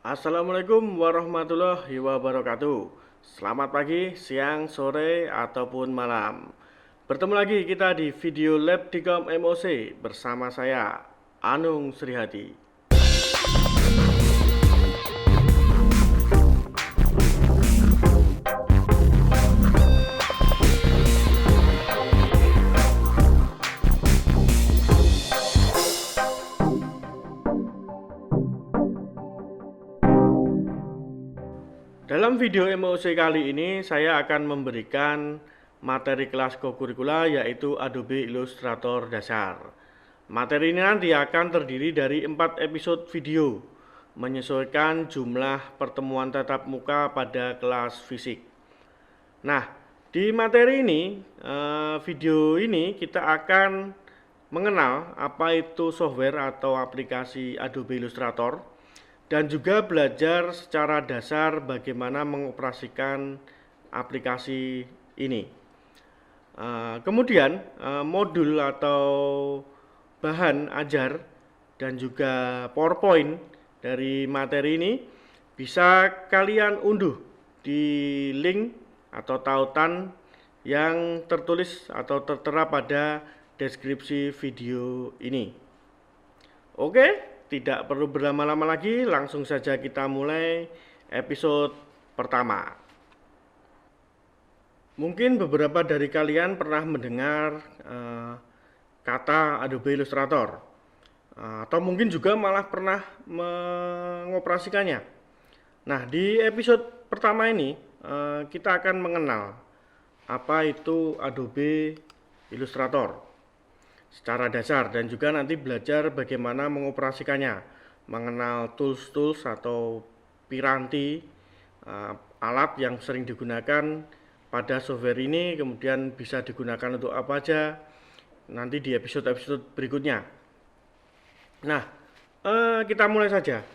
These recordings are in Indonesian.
Assalamualaikum warahmatullahi wabarakatuh. Selamat pagi, siang, sore, ataupun malam. Bertemu lagi kita di video Lab Dikom MOC bersama saya, Anung Srihadi. Dalam video MOC kali ini saya akan memberikan materi kelas kokurikula yaitu Adobe Illustrator dasar. Materi ini nanti akan terdiri dari 4 episode video menyesuaikan jumlah pertemuan tatap muka pada kelas fisik. Nah, di materi ini, video ini kita akan mengenal apa itu software atau aplikasi Adobe Illustrator dan juga belajar secara dasar bagaimana mengoperasikan aplikasi ini. Kemudian modul atau bahan ajar dan juga PowerPoint dari materi ini bisa kalian unduh di link atau tautan yang tertulis atau tertera pada deskripsi video ini. Oke. Tidak perlu berlama-lama lagi, langsung saja kita mulai episode pertama. Mungkin beberapa dari kalian pernah mendengar kata Adobe Illustrator, atau mungkin juga malah pernah mengoperasikannya. Nah, di episode pertama ini kita akan mengenal apa itu Adobe Illustrator secara dasar dan juga nanti belajar bagaimana mengoperasikannya, mengenal tools-tools atau piranti alat yang sering digunakan pada software ini, kemudian bisa digunakan untuk apa aja nanti di episode-episode berikutnya. Nah, kita mulai saja.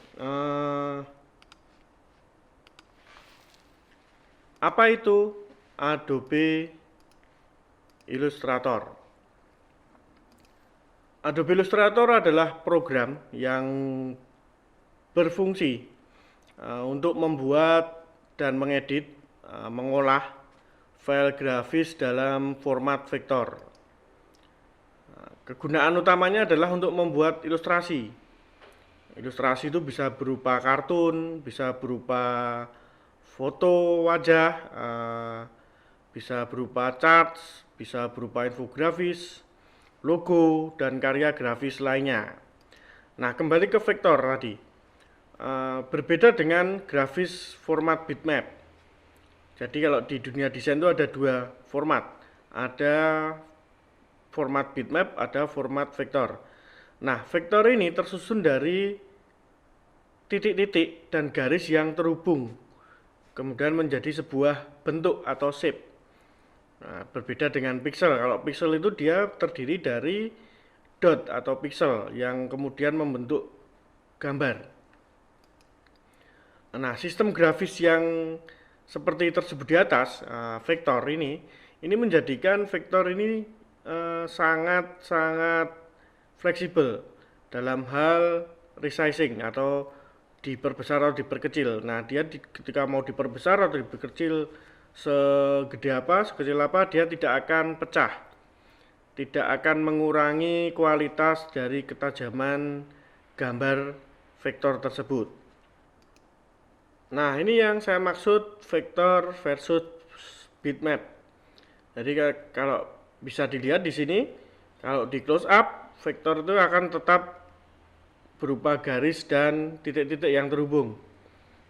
Apa itu Adobe Illustrator? Adobe Illustrator adalah program yang berfungsi untuk membuat dan mengedit, mengolah file grafis dalam format vektor. Kegunaan utamanya adalah untuk membuat ilustrasi. Ilustrasi itu bisa berupa kartun, bisa berupa foto wajah, bisa berupa charts, bisa berupa infografis, logo, dan karya grafis lainnya. Nah, kembali ke vektor tadi. Berbeda dengan grafis format bitmap. Jadi kalau di dunia desain itu ada dua format. Ada format bitmap, ada format vektor. Nah, vektor ini tersusun dari titik-titik dan garis yang terhubung, kemudian menjadi sebuah bentuk atau shape. Nah, berbeda dengan pixel. Kalau pixel itu dia terdiri dari dot atau pixel yang kemudian membentuk gambar. Nah, sistem grafis yang seperti tersebut di atas, vektor ini menjadikan vektor ini sangat fleksibel dalam hal resizing atau diperbesar atau diperkecil. Nah, dia ketika mau diperbesar atau diperkecil segede apa, sekecil apa, dia tidak akan pecah, tidak akan mengurangi kualitas dari ketajaman gambar vektor tersebut. Nah, ini yang saya maksud vektor versus bitmap. Jadi kalau bisa dilihat di sini, kalau di close up, vektor itu akan tetap berupa garis dan titik-titik yang terhubung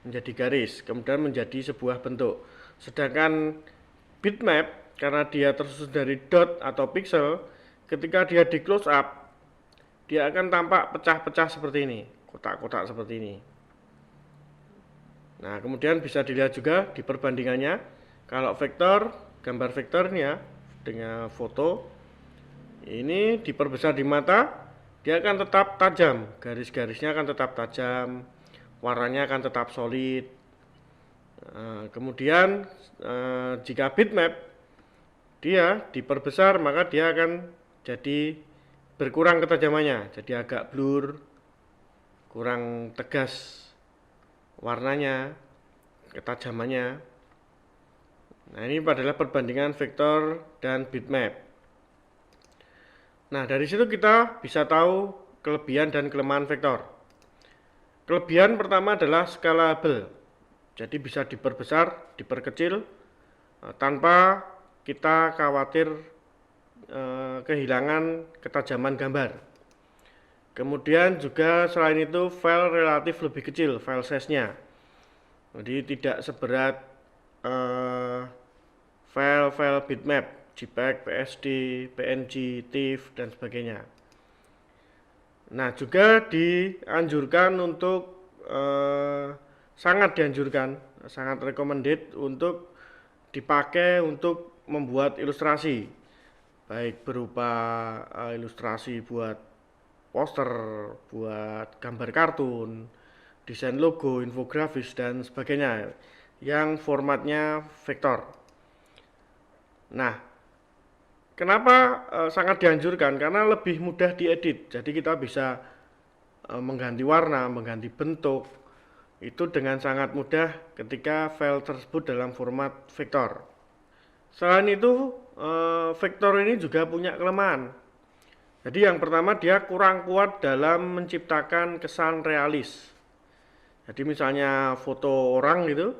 menjadi garis, kemudian menjadi sebuah bentuk. Sedangkan bitmap karena dia tersusun dari dot atau pixel, ketika dia di close up, dia akan tampak pecah-pecah seperti ini, kotak-kotak seperti ini. Nah, kemudian bisa dilihat juga di perbandingannya. Kalau vektor, gambar vektor ini ya, dengan foto, ini diperbesar di mata, dia akan tetap tajam, garis-garisnya akan tetap tajam, warnanya akan tetap solid. Kemudian jika bitmap dia diperbesar, maka dia akan jadi berkurang ketajamannya, jadi agak blur, kurang tegas warnanya, ketajamannya. Nah, ini adalah perbandingan vektor dan bitmap. Nah, dari situ kita bisa tahu kelebihan dan kelemahan vektor. Kelebihan pertama adalah scalable. Jadi bisa diperbesar, diperkecil tanpa kita khawatir kehilangan ketajaman gambar. Kemudian juga selain itu file relatif lebih kecil, file size-nya. Jadi tidak seberat file-file bitmap, JPEG, PSD, PNG, TIFF, dan sebagainya. Nah, juga dianjurkan untuk sangat dianjurkan, sangat recommended untuk dipakai untuk membuat ilustrasi, baik berupa ilustrasi buat poster, buat gambar kartun, desain logo, infografis, dan sebagainya yang formatnya vektor. Nah, kenapa sangat dianjurkan? Karena lebih mudah diedit. Jadi kita bisa mengganti warna, mengganti bentuk itu dengan sangat mudah ketika file tersebut dalam format vektor. Selain itu, vektor ini juga punya kelemahan. Jadi yang pertama, dia kurang kuat dalam menciptakan kesan realis. Jadi misalnya foto orang gitu,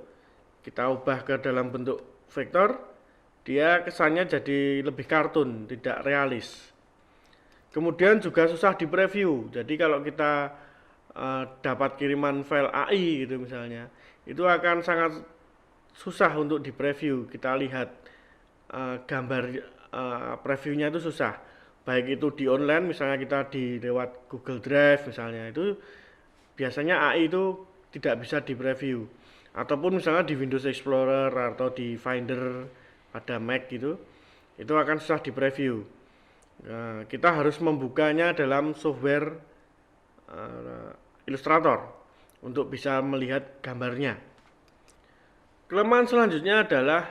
kita ubah ke dalam bentuk vektor, dia kesannya jadi lebih kartun, tidak realis. Kemudian juga susah di preview. Jadi kalau kita dapat kiriman file AI gitu misalnya, itu akan sangat susah untuk di preview. Kita lihat gambar previewnya itu susah. Baik itu di online, misalnya kita di lewat Google Drive misalnya, itu biasanya AI itu tidak bisa di preview. Ataupun misalnya di Windows Explorer atau di Finder pada Mac gitu, itu akan susah di preview. Nah, kita harus membukanya dalam software Illustrator untuk bisa melihat gambarnya. Kelemahan selanjutnya adalah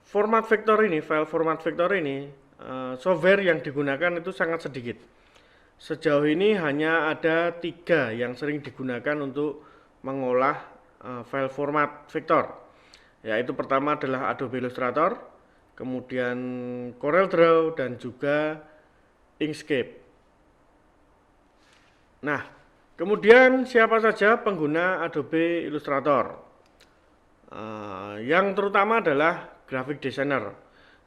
format vektor ini, file format vektor ini, software yang digunakan itu sangat sedikit. Sejauh ini hanya ada 3 yang sering digunakan untuk mengolah file format vektor. Yaitu pertama adalah Adobe Illustrator, kemudian CorelDRAW, dan juga Inkscape. Nah, kemudian siapa saja pengguna Adobe Illustrator? Yang terutama adalah graphic designer.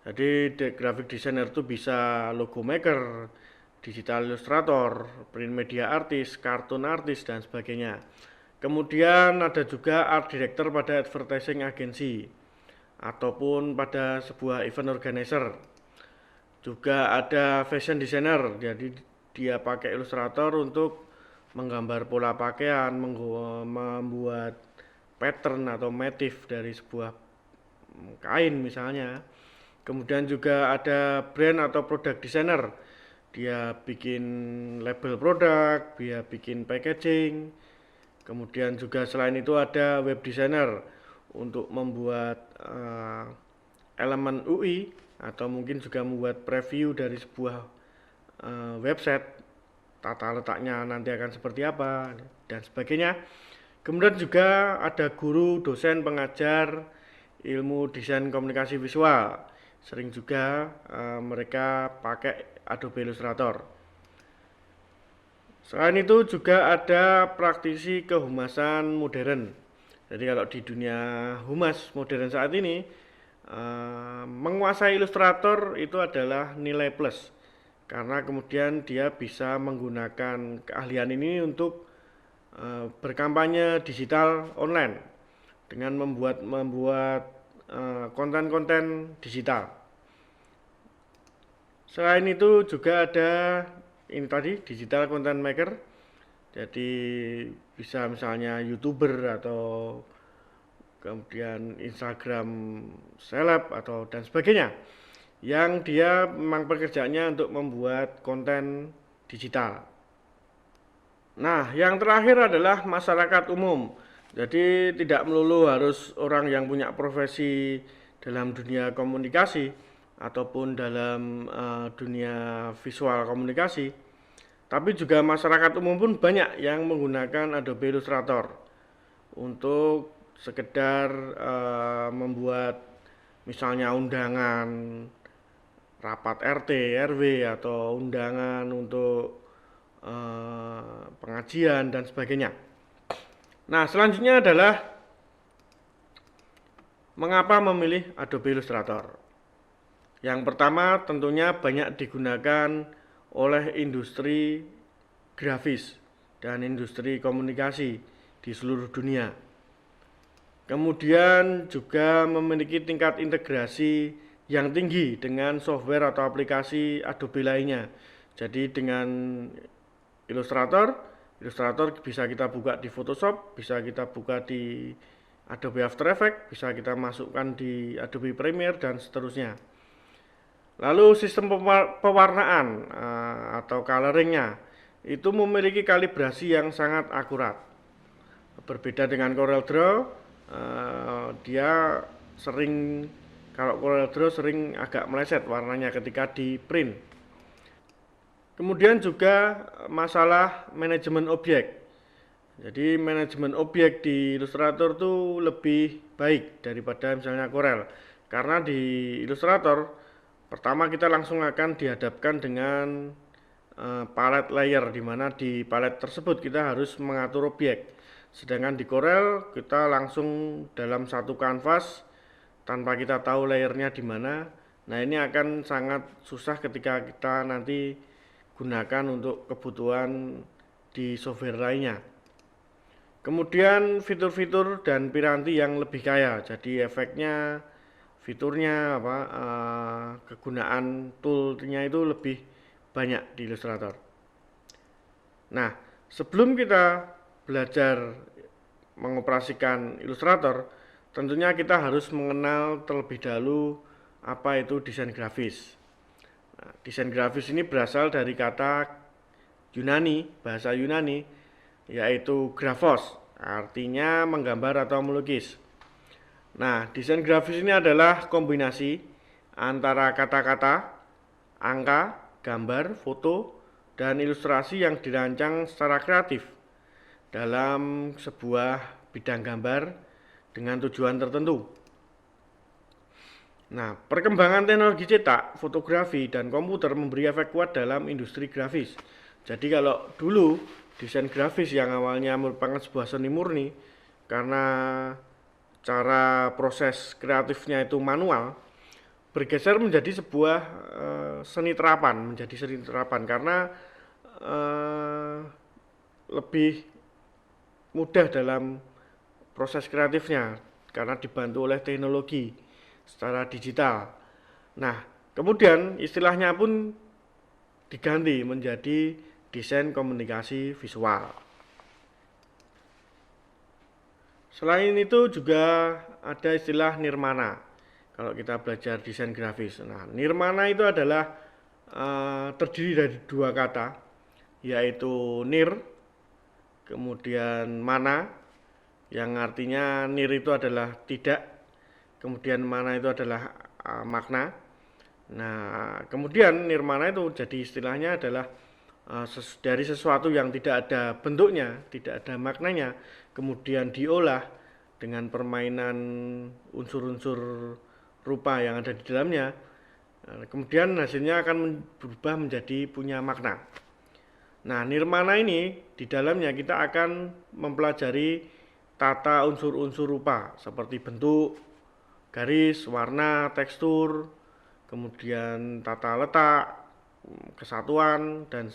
Jadi graphic designer itu bisa logo maker, digital illustrator, print media artist, cartoon artist, dan sebagainya. Kemudian ada juga art director pada advertising agency ataupun pada sebuah event organizer. Juga ada fashion designer, jadi dia pakai Illustrator untuk menggambar pola pakaian, membuat pattern atau motif dari sebuah kain misalnya. Kemudian juga ada brand atau product designer, dia bikin label produk, dia bikin packaging. Kemudian juga selain itu ada web designer untuk membuat elemen UI atau mungkin juga membuat preview dari sebuah website, tata letaknya nanti akan seperti apa dan sebagainya. Kemudian juga ada guru, dosen, pengajar ilmu desain komunikasi visual. Sering juga mereka pakai Adobe Illustrator. Selain itu juga ada praktisi kehumasan modern. Jadi kalau di dunia humas modern saat ini, menguasai Illustrator itu adalah nilai plus. Karena kemudian dia bisa menggunakan keahlian ini untuk berkampanye digital online dengan membuat konten-konten digital. Selain itu juga ada ini tadi digital content maker. Jadi bisa misalnya YouTuber atau kemudian Instagram seleb atau dan sebagainya, yang dia memang pekerjaannya untuk membuat konten digital. Nah, yang terakhir adalah masyarakat umum. Jadi tidak melulu harus orang yang punya profesi dalam dunia komunikasi ataupun dalam dunia visual komunikasi. Tapi juga masyarakat umum pun banyak yang menggunakan Adobe Illustrator untuk sekedar membuat misalnya undangan rapat RT, RW atau undangan untuk pengajian dan sebagainya. Nah, selanjutnya adalah mengapa memilih Adobe Illustrator. Yang pertama tentunya banyak digunakan oleh industri grafis dan industri komunikasi di seluruh dunia. Kemudian juga memiliki tingkat integrasi yang tinggi dengan software atau aplikasi Adobe lainnya. Jadi dengan Illustrator bisa kita buka di Photoshop, bisa kita buka di Adobe After Effects, bisa kita masukkan di Adobe Premiere dan seterusnya. Lalu sistem pewarnaan atau coloringnya itu memiliki kalibrasi yang sangat akurat. Berbeda dengan CorelDRAW, dia sering, kalau CorelDRAW sering agak meleset warnanya ketika di print. Kemudian juga masalah manajemen objek. Jadi manajemen objek di Illustrator itu lebih baik daripada misalnya Corel. Karena di Illustrator pertama kita langsung akan dihadapkan dengan palet layer, di mana di palet tersebut kita harus mengatur objek. Sedangkan di Corel kita langsung dalam satu kanvas tanpa kita tahu layernya di mana. Nah, ini akan sangat susah ketika kita nanti gunakan untuk kebutuhan di software lainnya. Kemudian fitur-fitur dan piranti yang lebih kaya, jadi efeknya, fiturnya, kegunaan toolnya itu lebih banyak di Illustrator. Nah, sebelum kita belajar mengoperasikan Illustrator, tentunya kita harus mengenal terlebih dahulu apa itu desain grafis. Nah, desain grafis ini berasal dari kata Yunani, bahasa Yunani, yaitu graphos, artinya menggambar atau melukis. Nah, desain grafis ini adalah kombinasi antara kata-kata, angka, gambar, foto, dan ilustrasi yang dirancang secara kreatif dalam sebuah bidang gambar dengan tujuan tertentu. Nah, perkembangan teknologi cetak, fotografi, dan komputer memberi efek kuat dalam industri grafis. Jadi kalau dulu desain grafis yang awalnya merupakan sebuah seni murni karena cara proses kreatifnya itu manual, bergeser menjadi sebuah seni terapan, karena lebih mudah dalam proses kreatifnya karena dibantu oleh teknologi secara digital. Nah, kemudian istilahnya pun diganti menjadi desain komunikasi visual. Selain itu juga ada istilah nirmana kalau kita belajar desain grafis. Nah, nirmana itu adalah terdiri dari dua kata, yaitu nir, kemudian mana, yang artinya nir itu adalah tidak, kemudian mana itu adalah makna. Nah, kemudian nirmana itu jadi istilahnya adalah dari sesuatu yang tidak ada bentuknya, tidak ada maknanya, kemudian diolah dengan permainan unsur-unsur rupa yang ada di dalamnya, kemudian hasilnya akan berubah menjadi punya makna. Nah, nirmana ini di dalamnya kita akan mempelajari tata unsur-unsur rupa seperti bentuk, garis, warna, tekstur, kemudian tata letak, kesatuan, dan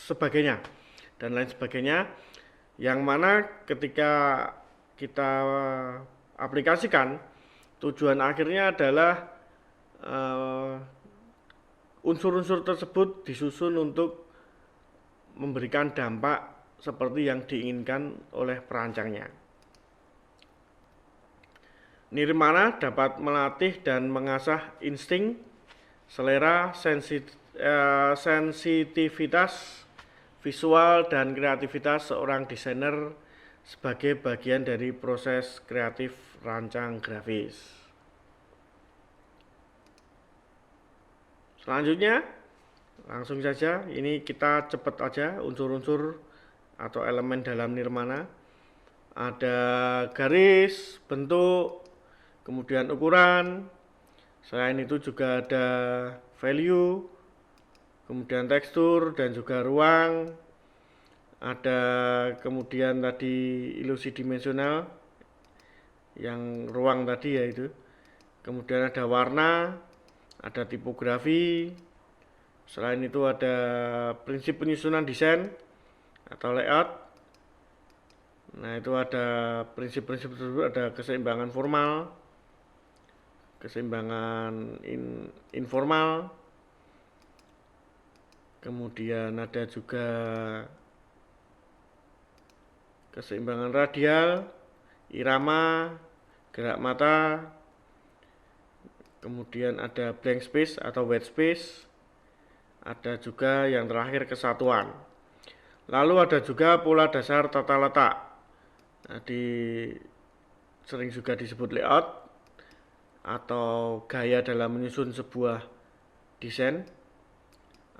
sebagainya, dan lain sebagainya, yang mana ketika kita aplikasikan, tujuan akhirnya adalah unsur-unsur tersebut disusun untuk memberikan dampak seperti yang diinginkan oleh perancangnya. Nirmana dapat melatih dan mengasah insting, selera, sensitivitas visual, dan kreativitas seorang desainer sebagai bagian dari proses kreatif rancang grafis. Selanjutnya, Langsung saja, ini kita cepat aja unsur-unsur atau elemen dalam nirmana. Ada garis, bentuk, kemudian ukuran. Selain itu juga ada value, kemudian tekstur dan juga ruang. Ada kemudian tadi ilusi dimensional, yang ruang tadi ya itu. Kemudian ada warna, ada tipografi. Selain itu ada prinsip penyusunan desain atau layout. Nah, itu ada prinsip-prinsip tersebut, ada keseimbangan formal, keseimbangan informal. Kemudian ada juga keseimbangan radial, irama, gerak mata. Kemudian ada blank space atau white space. Ada juga yang terakhir kesatuan. Lalu ada juga pola dasar tata letak. Nah, sering juga disebut layout atau gaya dalam menyusun sebuah desain.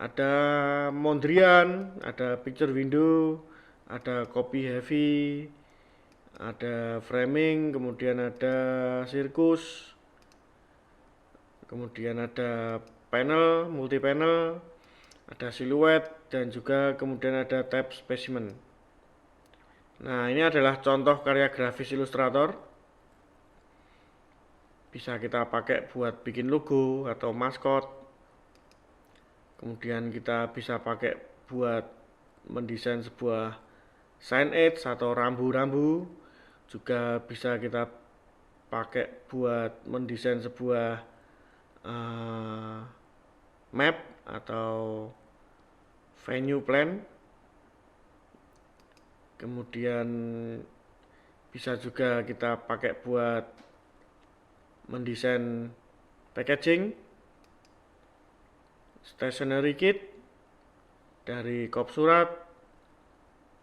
Ada Mondrian, ada picture window, ada copy heavy, ada framing, kemudian ada sirkus, kemudian ada panel, multi panel, ada siluet, dan juga kemudian ada tab specimen. Nah, ini adalah contoh karya grafis ilustrator. Bisa kita pakai buat bikin logo atau maskot. Kemudian kita bisa pakai buat mendesain sebuah signage atau rambu-rambu. Juga bisa kita pakai buat mendesain sebuah map atau venue plan. Kemudian bisa juga kita pakai buat mendesain packaging, stationery kit dari kop surat,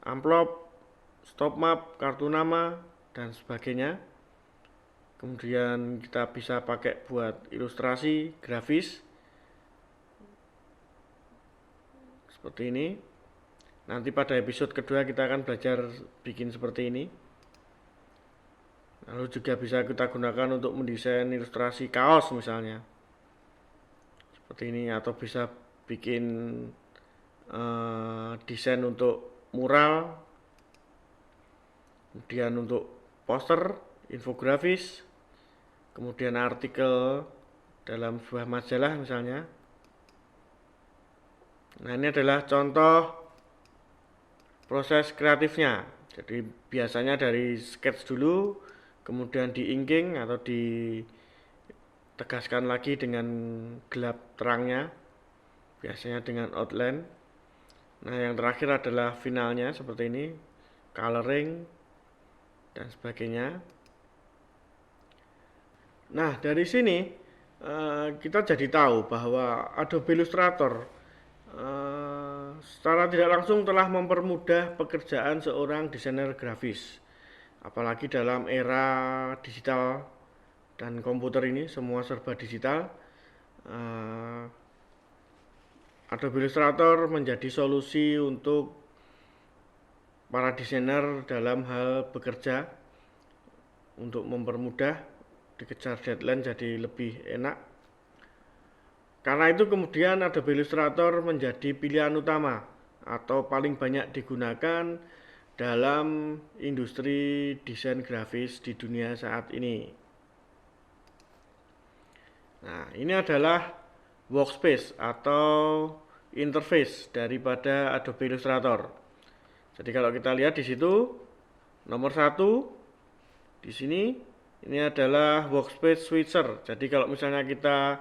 amplop, stop map, kartu nama, dan sebagainya. Kemudian kita bisa pakai buat ilustrasi grafis seperti ini. Nanti pada episode kedua kita akan belajar bikin seperti ini. Lalu juga bisa kita gunakan untuk mendesain ilustrasi kaos misalnya, seperti ini. Atau bisa bikin desain untuk mural, kemudian untuk poster, infografis, kemudian artikel dalam sebuah majalah misalnya. Nah, ini adalah contoh proses kreatifnya. Jadi biasanya dari sketch dulu, kemudian di inking atau ditegaskan lagi dengan gelap terangnya, biasanya dengan outline. Nah, yang terakhir adalah finalnya seperti ini, coloring dan sebagainya. Nah, dari sini kita jadi tahu bahwa Adobe Illustrator secara tidak langsung telah mempermudah pekerjaan seorang desainer grafis. Apalagi dalam era digital dan komputer ini semua serba digital. Adobe Illustrator menjadi solusi untuk para desainer dalam hal bekerja, untuk mempermudah, dikejar deadline jadi lebih enak. Karena itu kemudian Adobe Illustrator menjadi pilihan utama atau paling banyak digunakan dalam industri desain grafis di dunia saat ini. Nah, ini adalah workspace atau interface daripada Adobe Illustrator. Jadi kalau kita lihat di situ, nomor 1 di sini ini adalah workspace switcher. Jadi kalau misalnya kita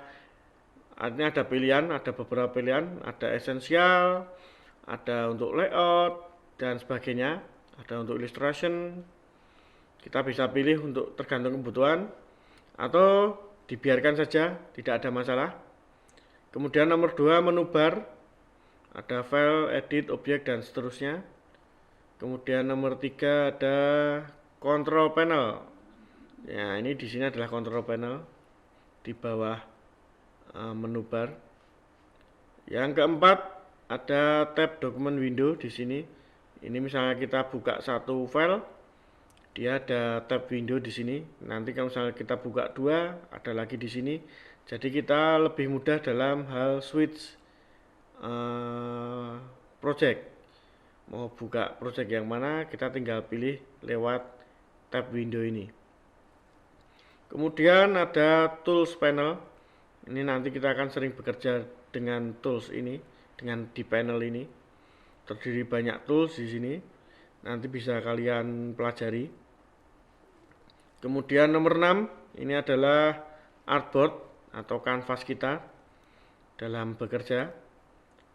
ini ada pilihan, ada beberapa pilihan, ada esensial, ada untuk layout dan sebagainya, ada untuk illustration. Kita bisa pilih untuk tergantung kebutuhan atau dibiarkan saja, tidak ada masalah. Kemudian nomor 2 menu bar, ada file, edit, objek dan seterusnya. Kemudian nomor 3 ada control panel. Ya, ini di sini adalah control panel di bawah menu bar. Yang keempat, ada tab dokumen window di sini. Ini misalnya kita buka satu file, dia ada tab window di sini. Nanti kalau misalnya kita buka dua, ada lagi di sini. Jadi kita lebih mudah dalam hal switch project. Mau buka project yang mana, kita tinggal pilih lewat tab window ini. Kemudian ada tools panel. Ini nanti kita akan sering bekerja dengan tools ini, dengan di panel ini. Terdiri banyak tools di sini. Nanti bisa kalian pelajari. Kemudian nomor 6, ini adalah artboard atau kanvas kita dalam bekerja.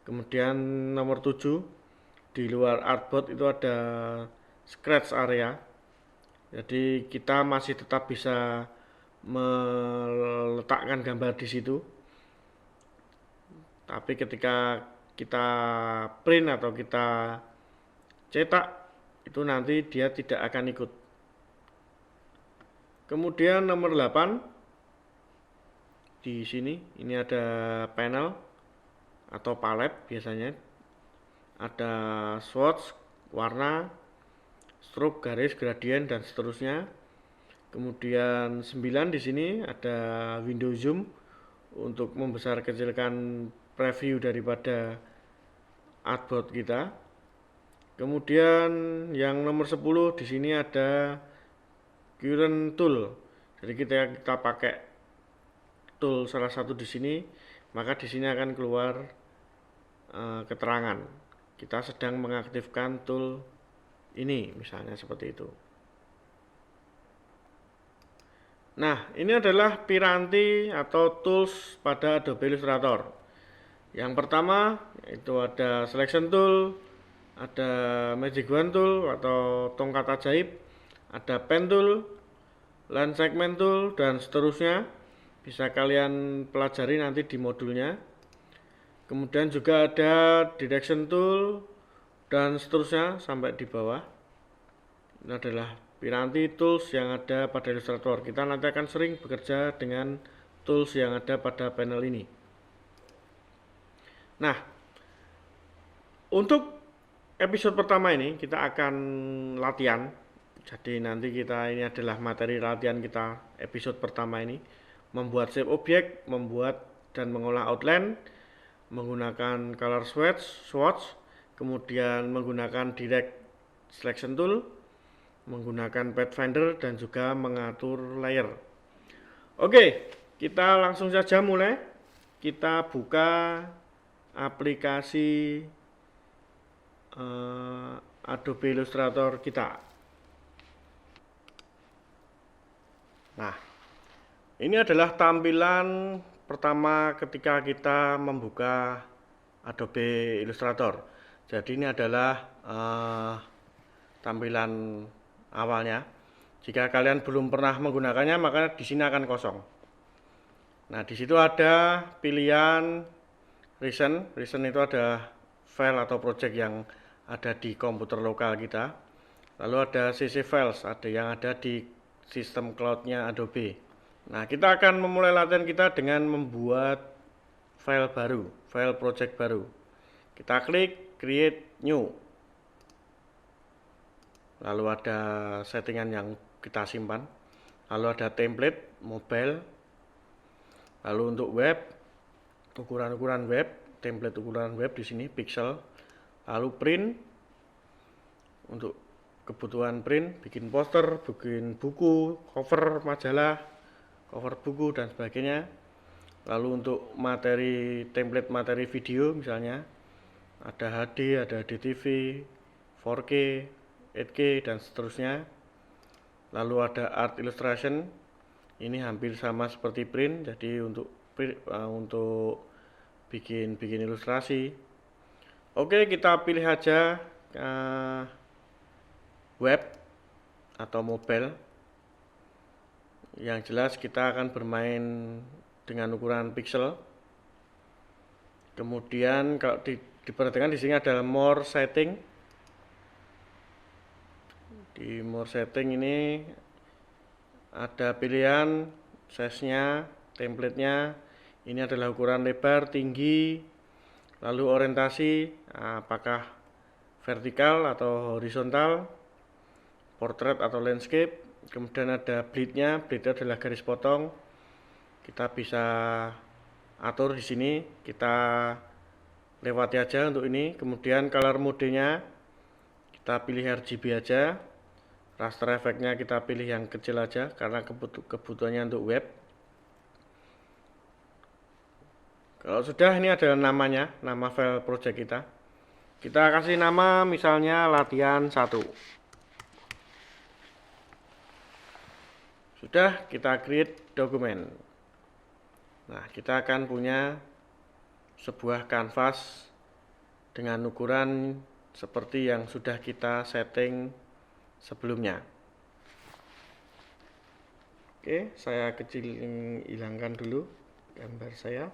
Kemudian nomor 7, di luar artboard itu ada scratch area. Jadi kita masih tetap bisa meletakkan gambar di situ. Tapi ketika kita print atau kita cetak, itu nanti dia tidak akan ikut. Kemudian nomor 8, di sini ini ada panel atau palet biasanya. Ada swatch, warna, stroke, garis, gradien dan seterusnya. Kemudian 9 di sini ada window zoom untuk membesar kecilkan preview daripada artboard kita. Kemudian yang nomor 10 di sini ada current tool. Jadi kita pakai tool salah satu di sini, maka di sini akan keluar keterangan kita sedang mengaktifkan tool ini, misalnya seperti itu. Nah, ini adalah piranti atau tools pada Adobe Illustrator. Yang pertama itu ada selection tool, ada magic wand tool atau tongkat ajaib, ada pen tool, line segment tool, dan seterusnya. Bisa kalian pelajari nanti di modulnya. Kemudian juga ada direction tool dan seterusnya sampai di bawah. Ini adalah piranti tools yang ada pada Illustrator. Kita nanti akan sering bekerja dengan tools yang ada pada panel ini. Nah, untuk episode pertama ini kita akan latihan. Jadi nanti ini adalah materi latihan kita episode pertama ini. Membuat shape objek, membuat dan mengolah outline, menggunakan color swatch, kemudian menggunakan direct selection tool, menggunakan pathfinder dan juga mengatur layer. Oke, kita langsung saja mulai. Kita buka aplikasi Adobe Illustrator kita. Nah, ini adalah tampilan pertama ketika kita membuka Adobe Illustrator. Jadi ini adalah tampilan awalnya. Jika kalian belum pernah menggunakannya, maka di sini akan kosong. Nah, di situ ada pilihan recent. Recent itu ada file atau project yang ada di komputer lokal kita. Lalu ada CC files, ada yang ada di sistem cloud-nya Adobe. Nah, kita akan memulai latihan kita dengan membuat file baru, file project baru. Kita klik create new. Lalu ada settingan yang kita simpan. Lalu ada template, mobile. Lalu untuk web, ukuran-ukuran web, template ukuran web di sini pixel. Lalu print. Untuk kebutuhan print, bikin poster, bikin buku, cover majalah, cover buku dan sebagainya. Lalu untuk materi template materi video misalnya ada HD, ada DTV, 4K, 8K dan seterusnya. Lalu ada art illustration. Ini hampir sama seperti print, jadi untuk bikin ilustrasi. Oke, kita pilih aja web atau mobile. Yang jelas kita akan bermain dengan ukuran pixel. Kemudian kalau diperhatikan di sini adalah more setting. Di more setting ini ada pilihan size-nya, template-nya. Ini adalah ukuran lebar, tinggi, Lalu orientasi apakah vertikal atau horizontal, portrait atau landscape. Kemudian ada bleednya, bleed adalah garis potong. Kita bisa atur di sini, kita lewati aja untuk ini. Kemudian color mode-nya kita pilih RGB aja. Raster efeknya kita pilih yang kecil aja karena kebutuhannya untuk web. Kalau sudah, ini adalah namanya, nama file project kita. Kita kasih nama misalnya latihan 1. Sudah, kita create dokumen. Nah, kita akan punya sebuah kanvas dengan ukuran seperti yang sudah kita setting sebelumnya. Oke, saya hilangkan dulu gambar saya.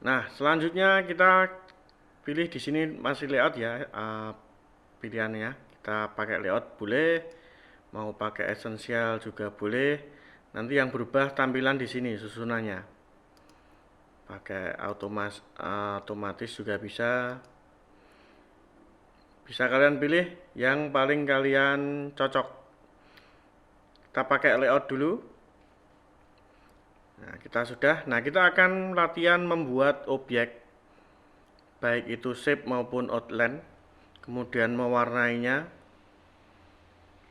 Nah, selanjutnya kita pilih di sini masih layout ya, pilihannya. Kita pakai layout boleh, mau pakai essential juga boleh. Nanti yang berubah tampilan di sini susunannya. Pakai otomatis juga bisa. Bisa kalian pilih yang paling kalian cocok. Kita pakai layout dulu. Nah, kita akan latihan membuat objek, baik itu shape maupun outline, kemudian mewarnainya,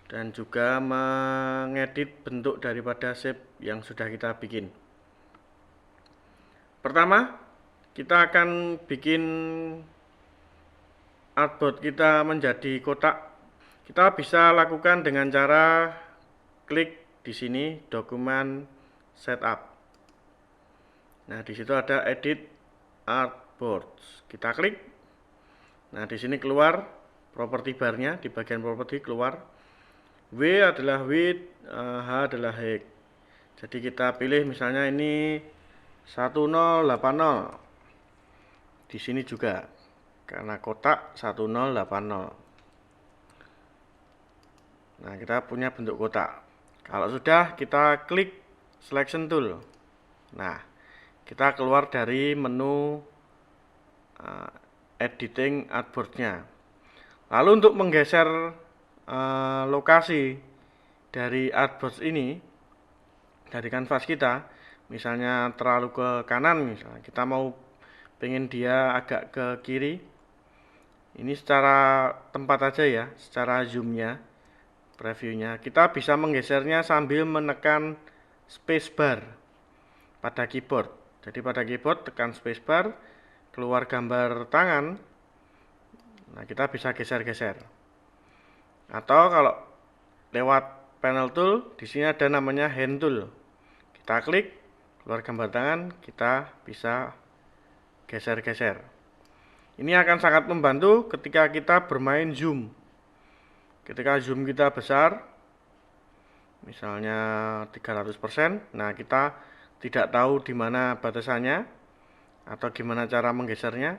dan juga mengedit bentuk daripada shape yang sudah kita bikin. Pertama, kita akan bikin artboard kita menjadi kotak. Kita bisa lakukan dengan cara klik di sini dokumen setup. Nah, di situ ada edit artboards. Kita klik. Nah, di sini keluar properti barnya, di bagian properti keluar. W adalah width, H adalah height. Jadi kita pilih misalnya ini 1080. Di sini juga karena kotak 1080. Nah, kita punya bentuk kotak. Kalau sudah, kita klik selection tool. Nah, kita keluar dari menu editing artboard-nya. Lalu untuk menggeser lokasi dari artboard ini, dari kanvas kita, misalnya terlalu ke kanan, misalnya kita mau pengen dia agak ke kiri, ini secara tempat aja ya, secara zoomnya, previewnya, kita bisa menggesernya sambil menekan spacebar pada keyboard. Jadi pada keyboard tekan spacebar, keluar gambar tangan. Nah, kita bisa geser-geser. Atau kalau lewat panel tool, di sini ada namanya hand tool. Kita klik, keluar gambar tangan, kita bisa geser-geser. Ini akan sangat membantu ketika kita bermain zoom. Ketika zoom kita besar, misalnya 300%, nah kita tidak tahu di mana batasannya atau gimana cara menggesernya.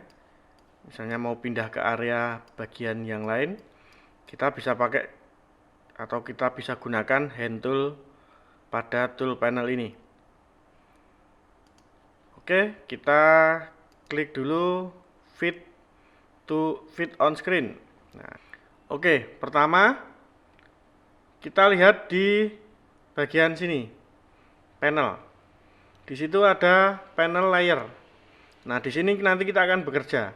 Misalnya mau pindah ke area bagian yang lain, kita bisa pakai atau kita bisa gunakan hand tool pada tool panel ini. Oke, kita klik dulu fit on screen. Nah, oke, pertama kita lihat di bagian sini, panel. Di situ ada panel layer. Nah, di sini nanti kita akan bekerja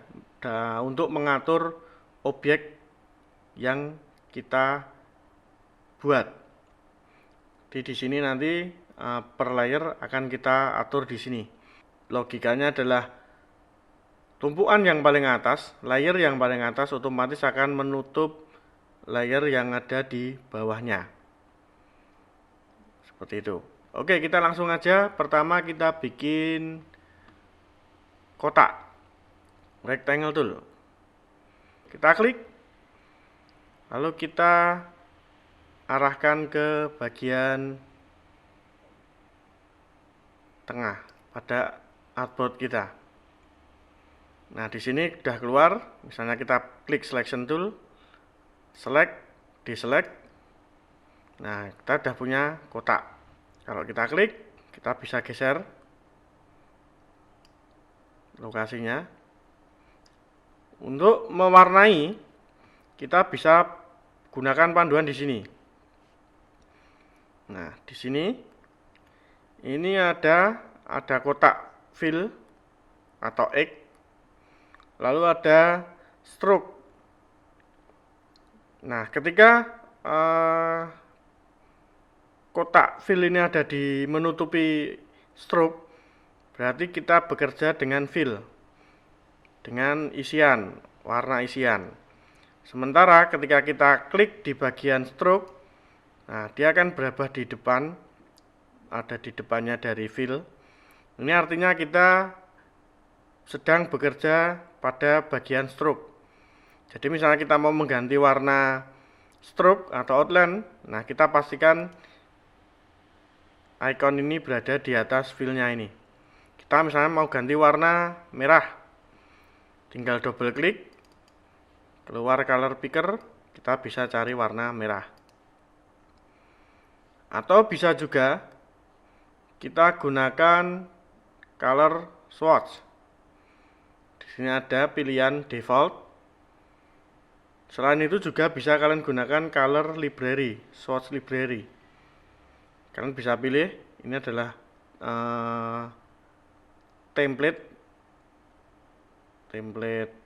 untuk mengatur objek yang kita buat. Di sini nanti per layer akan kita atur di sini. Logikanya adalah tumpuan yang paling atas, layer yang paling atas otomatis akan menutup layer yang ada di bawahnya. Seperti itu. Oke, kita langsung aja. Pertama kita bikin kotak, rectangle tool. Kita klik, lalu kita arahkan ke bagian tengah pada artboard kita. Nah, di sini sudah keluar. Misalnya kita klik selection tool, select, deselect. Nah, kita sudah punya kotak. Kalau kita klik, kita bisa geser lokasinya. Untuk mewarnai, kita bisa gunakan panduan di sini. Nah, di sini ini ada kotak fill atau X, lalu ada stroke. Nah, ketika kotak fill ini ada di menutupi stroke, berarti kita bekerja dengan fill, dengan isian, warna isian. Sementara ketika kita klik di bagian stroke, nah dia akan berubah di depan, ada di depannya dari fill. Ini artinya kita sedang bekerja pada bagian stroke. Jadi misalnya kita mau mengganti warna stroke atau outline, nah kita pastikan icon ini berada di atas fill-nya ini. Kita misalnya mau ganti warna merah, tinggal double klik, keluar color picker, kita bisa cari warna merah. Atau bisa juga kita gunakan color swatch. Di sini ada pilihan default. Selain itu juga bisa kalian gunakan color library, swatch library. Kalian bisa pilih, ini adalah template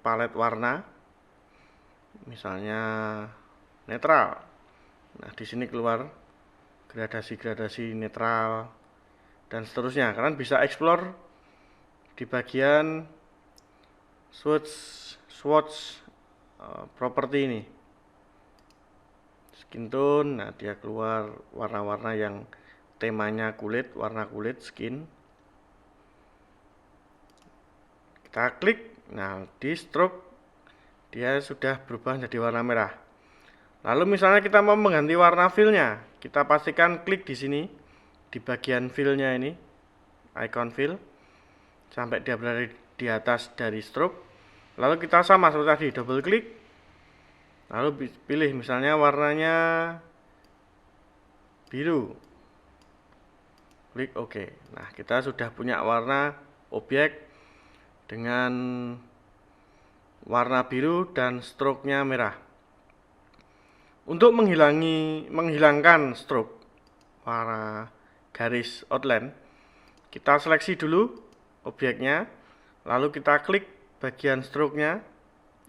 palet warna, misalnya netral. Nah, di sini keluar gradasi netral dan seterusnya. Kalian bisa explore di bagian swatch property ini. Skin tone, nah dia keluar warna-warna yang temanya kulit, warna kulit, skin. Kita klik, nah di stroke dia sudah berubah menjadi warna merah. Lalu misalnya kita mau mengganti warna fill-nya, kita pastikan klik di sini di bagian fill-nya ini, icon fill, sampai dia berada di atas dari stroke. Lalu kita sama seperti tadi, double klik, lalu pilih misalnya warnanya biru, klik OK. Nah, kita sudah punya warna objek dengan warna biru dan stroke-nya merah. Untuk menghilangkan stroke warna garis outline, kita seleksi dulu objeknya, lalu kita klik bagian stroke-nya,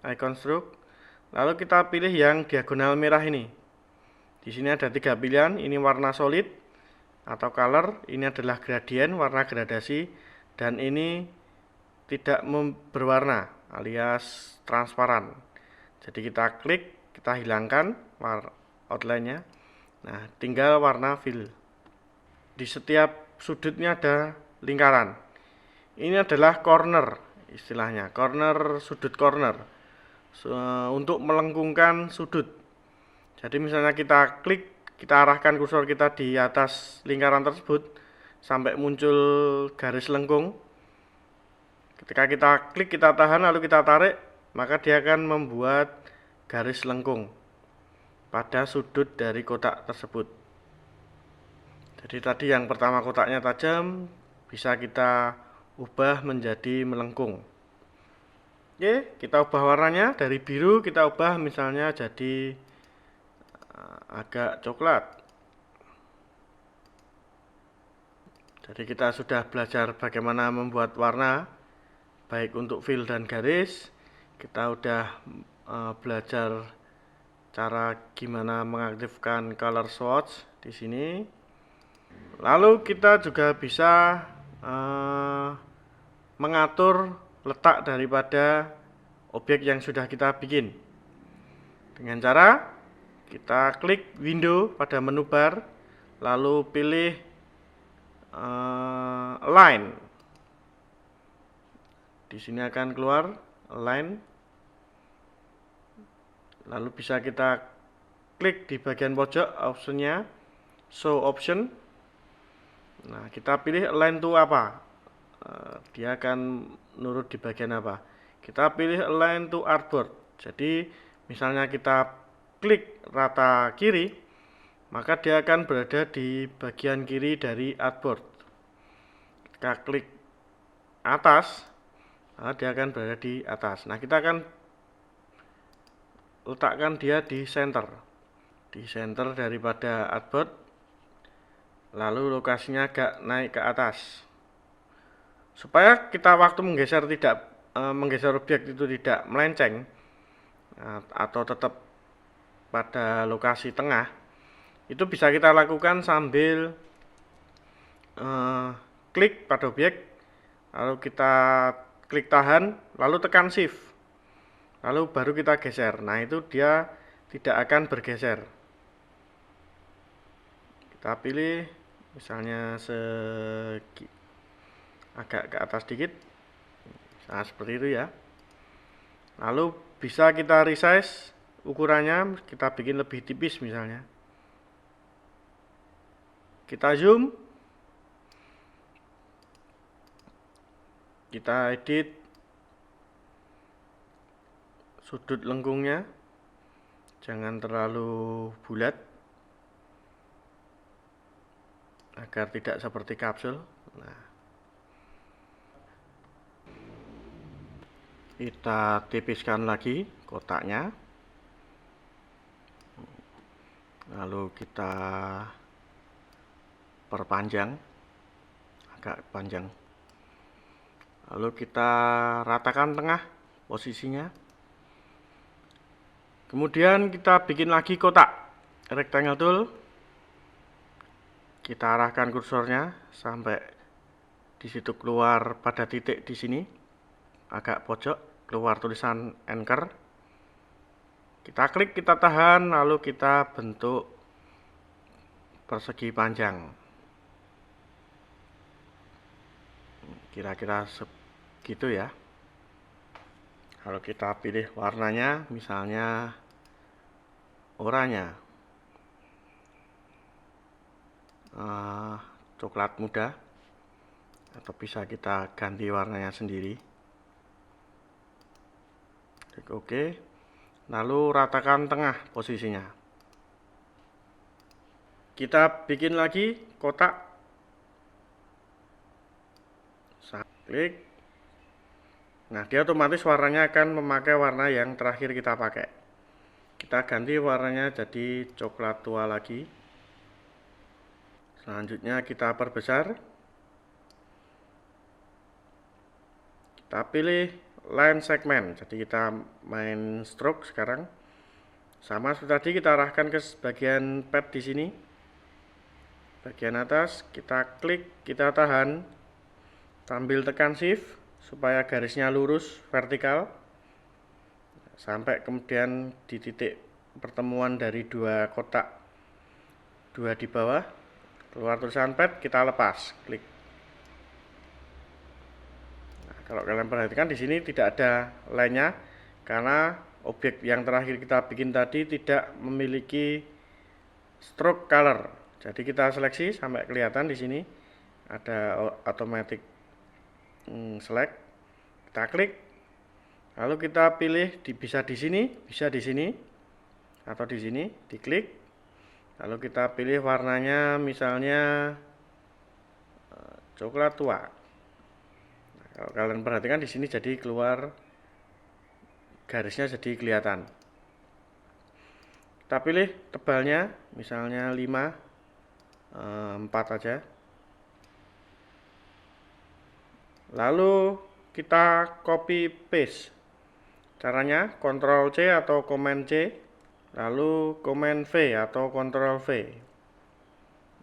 icon stroke, lalu kita pilih yang diagonal merah ini. Di sini ada 3 pilihan, ini warna solid atau color, ini adalah gradient, warna gradasi, dan ini tidak berwarna alias transparan. Jadi kita klik, kita hilangkan outline-nya. Nah, tinggal warna fill. Di setiap sudutnya ada lingkaran. Ini adalah corner istilahnya, sudut corner. Untuk melengkungkan sudut. Jadi misalnya kita klik, kita arahkan kursor kita di atas lingkaran tersebut sampai muncul garis lengkung. Ketika kita klik, kita tahan, lalu kita tarik, maka dia akan membuat garis lengkung pada sudut dari kotak tersebut. Jadi tadi yang pertama kotaknya tajam, bisa kita ubah menjadi melengkung. Oke, kita ubah warnanya dari biru, kita ubah misalnya jadi agak coklat. Jadi kita sudah belajar bagaimana membuat warna, baik untuk fill dan garis. Kita udah belajar cara gimana mengaktifkan color swatch di sini. Lalu kita juga bisa mengatur letak daripada objek yang sudah kita bikin dengan cara kita klik window pada menu bar, lalu pilih align. Di sini akan keluar align. Lalu bisa kita klik di bagian pojok optionnya show option. Nah, kita pilih align to apa? Dia akan nurut di bagian apa? Kita pilih align to artboard. Jadi misalnya kita klik rata kiri, maka dia akan berada di bagian kiri dari artboard. Kita klik atas, dia akan berada di atas. Nah, kita akan letakkan dia di center daripada artboard, lalu lokasinya agak naik ke atas supaya kita waktu menggeser menggeser objek itu tidak melenceng atau tetap pada lokasi tengah. Itu bisa kita lakukan sambil klik pada objek, lalu kita klik tahan, lalu tekan shift, lalu baru kita geser. Nah, itu dia tidak akan bergeser. Kita pilih misalnya agak ke atas dikit, nah seperti itu ya. Lalu bisa kita resize ukurannya, kita bikin lebih tipis misalnya. Kita zoom, kita edit sudut lengkungnya, jangan terlalu bulat agar tidak seperti kapsul. Nah, kita tipiskan lagi kotaknya, lalu kita perpanjang agak panjang, lalu kita ratakan tengah posisinya. Kemudian kita bikin lagi kotak rectangle tool, kita arahkan kursornya sampai di situ keluar pada titik di sini agak pojok, keluar tulisan anchor. Kita klik, kita tahan, lalu kita bentuk persegi panjang, kira-kira segitu ya. Kalau kita pilih warnanya misalnya oranye, coklat muda, atau bisa kita ganti warnanya sendiri. Klik OK, lalu ratakan tengah posisinya. Kita bikin lagi kotak, klik. Nah, dia otomatis warnanya akan memakai warna yang terakhir kita pakai. Kita ganti warnanya jadi coklat tua lagi. Selanjutnya kita perbesar. Kita pilih line segment. Jadi kita main stroke sekarang. Sama seperti tadi, kita arahkan ke bagian pad di sini. Bagian atas kita klik, kita tahan sambil tekan shift supaya garisnya lurus vertikal sampai kemudian di titik pertemuan dari dua kotak, dua di bawah, keluar tulisan pad, kita lepas, klik. Nah, kalau kalian perhatikan di sini tidak ada line-nya karena objek yang terakhir kita bikin tadi tidak memiliki stroke color. Jadi kita seleksi sampai kelihatan di sini ada automatic select, kita klik, lalu kita pilih bisa di sini, bisa di sini, atau di sini, diklik, lalu kita pilih warnanya misalnya coklat tua. Nah, kalau kalian perhatikan di sini jadi keluar garisnya jadi kelihatan. Kita pilih tebalnya misalnya 5, 4 aja. Lalu kita copy paste. Caranya Ctrl C atau Command C, lalu Command V atau Ctrl V.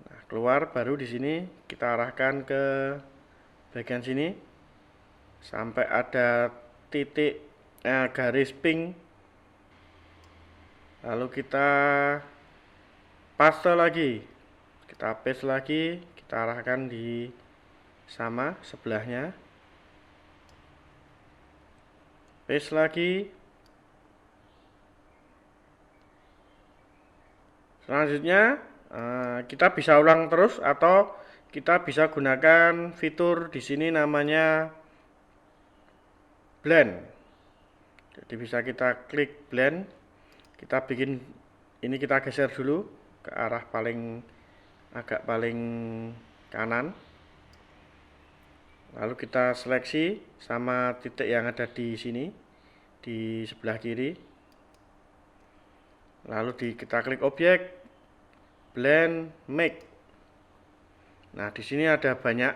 Nah, keluar baru di sini kita arahkan ke bagian sini sampai ada titik garis pink. Lalu kita paste lagi. Kita paste lagi, kita arahkan di sama sebelahnya, paste lagi. Selanjutnya kita bisa ulang terus atau kita bisa gunakan fitur di sini namanya blend. Jadi bisa kita klik blend, kita bikin ini, kita geser dulu ke arah agak paling kanan. Lalu kita seleksi sama titik yang ada di sini di sebelah kiri. Lalu kita klik objek, blend, make. Nah, di sini ada banyak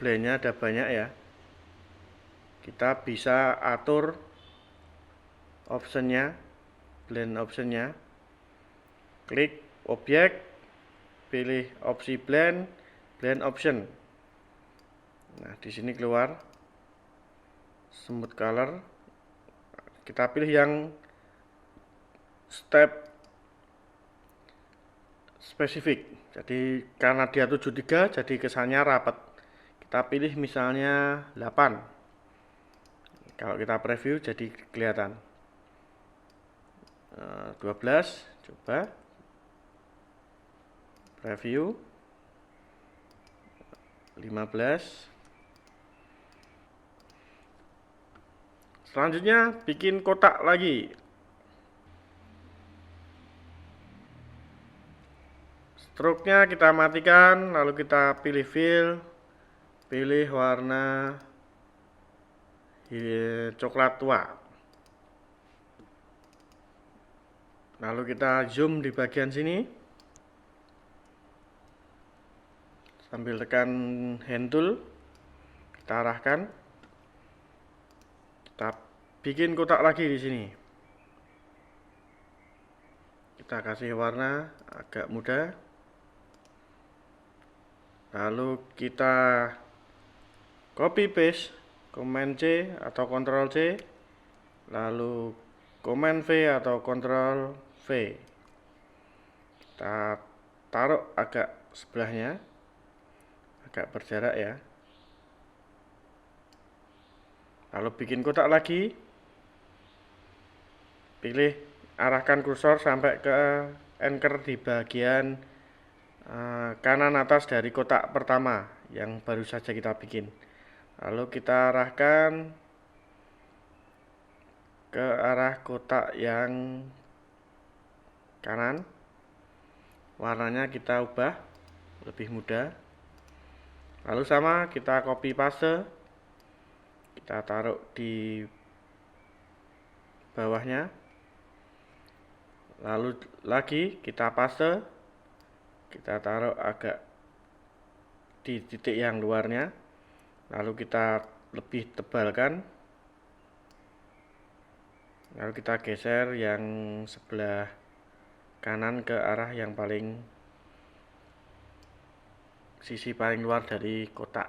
blendnya, ada banyak ya. Kita bisa atur optionnya, blend optionnya. Klik objek, pilih opsi blend, blend option. Nah, di sini keluar smooth color. Kita pilih yang step spesifik. Jadi karena dia 73, jadi kesannya rapat. Kita pilih misalnya 8. Kalau kita preview jadi kelihatan. 12, coba preview. 15. Selanjutnya bikin kotak lagi. Stroke-nya kita matikan, lalu kita pilih fill, pilih warna coklat tua. Lalu kita zoom di bagian sini. Sambil tekan hand tool, kita arahkan. Kita bikin kotak lagi di sini. Kita kasih warna agak muda. Lalu kita copy paste, Command C atau Ctrl C, lalu Command V atau Ctrl V. Kita taruh agak sebelahnya, agak berjarak ya. Lalu bikin kotak lagi. Pilih, arahkan kursor sampai ke anchor di bagian kanan atas dari kotak pertama yang baru saja kita bikin. Lalu kita arahkan ke arah kotak yang kanan. Warnanya kita ubah lebih muda. Lalu sama, kita copy paste, kita taruh di bawahnya. Lalu lagi kita paste, kita taruh agak di titik yang luarnya. Lalu kita lebih tebalkan. Lalu kita geser yang sebelah kanan ke arah yang paling sisi paling luar dari kotak.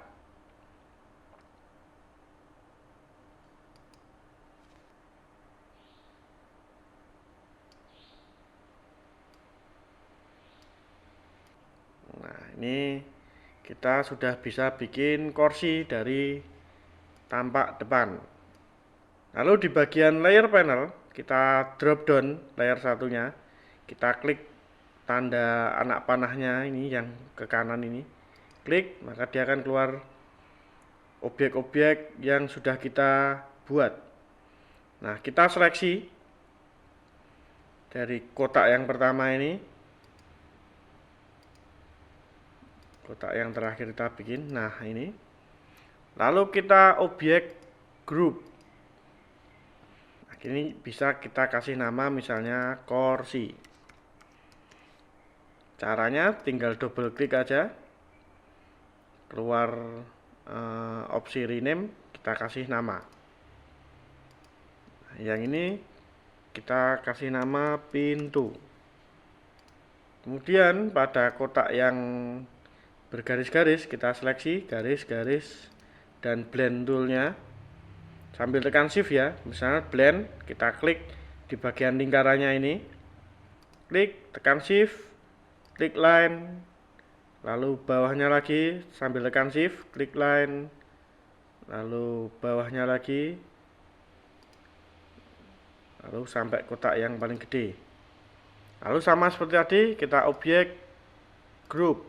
Nah, ini kita sudah bisa bikin kursi dari tampak depan. Lalu di bagian layer panel, kita drop down layer satunya. Kita klik tanda anak panahnya ini yang ke kanan ini. Klik, maka dia akan keluar objek-objek yang sudah kita buat. Nah, kita seleksi dari kotak yang pertama ini. Kotak yang terakhir kita bikin. Nah, ini. Lalu kita objek group. Nah, ini bisa kita kasih nama misalnya kursi. Caranya tinggal double klik aja. Keluar opsi rename, kita kasih nama. Nah, yang ini kita kasih nama pintu. Kemudian pada kotak yang bergaris-garis kita seleksi garis-garis dan blend toolnya. Sambil tekan shift ya, misalnya blend, kita klik di bagian lingkarannya ini. Klik, tekan shift, klik line. Lalu bawahnya lagi sambil tekan shift, klik line. Lalu bawahnya lagi. Lalu sampai kotak yang paling gede. Lalu sama seperti tadi, kita objek group.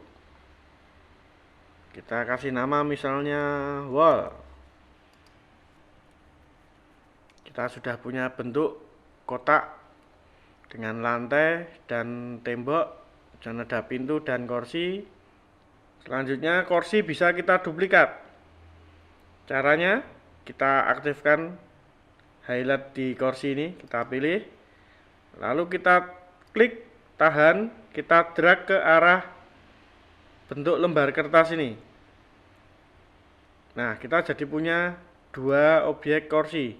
Kita kasih nama misalnya wall. Kita sudah punya bentuk kotak dengan lantai dan tembok, dan ada pintu dan kursi. Selanjutnya kursi bisa kita duplikat. Caranya kita aktifkan highlight di kursi ini, kita pilih, Lalu kita klik, tahan, kita drag ke arah bentuk lembar kertas ini. Nah, kita jadi punya dua objek kursi.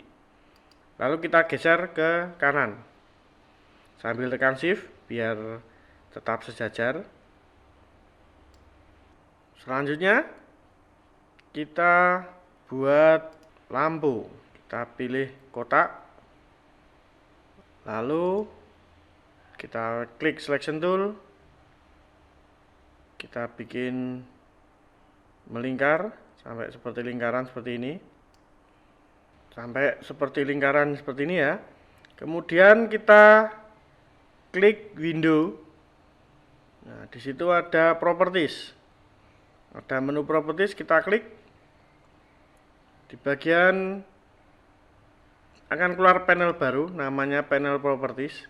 Lalu kita geser ke kanan sambil tekan shift biar tetap sejajar. Selanjutnya kita buat lampu. Kita pilih kotak, lalu kita klik selection tool, kita bikin melingkar sampai seperti lingkaran seperti ini, ya. Kemudian kita klik window. Nah, di situ ada properties, ada menu properties, kita klik. Di bagian akan keluar panel baru, namanya panel properties.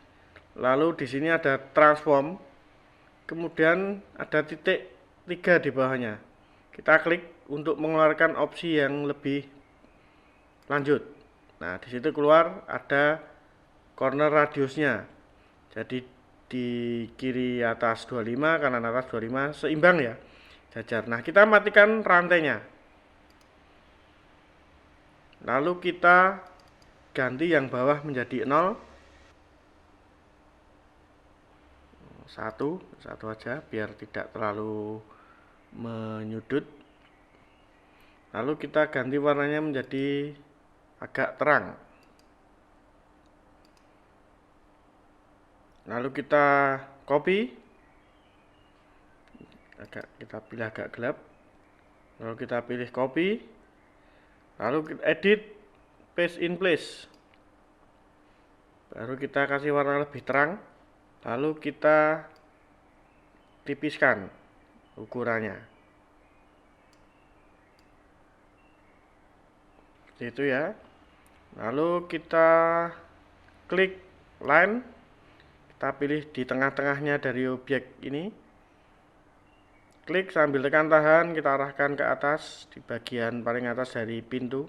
Lalu di sini ada transform, kemudian ada titik 3 di bawahnya. Kita klik untuk mengeluarkan opsi yang lebih lanjut. Nah, di situ keluar ada corner radiusnya. Jadi di kiri atas 25, kanan atas 25, seimbang ya, jajar. Nah, kita matikan rantainya. Lalu kita ganti yang bawah menjadi 0. Satu aja biar tidak terlalu menyudut. Lalu kita ganti warnanya menjadi agak terang. Lalu kita copy, kita pilih agak gelap. Lalu kita pilih copy. Lalu kita edit paste in place. Baru kita kasih warna lebih terang. Lalu kita tipiskan ukurannya. Seperti itu ya. Lalu kita klik line. Kita pilih di tengah-tengahnya dari objek ini. Klik sambil tekan tahan, kita arahkan ke atas di bagian paling atas dari pintu.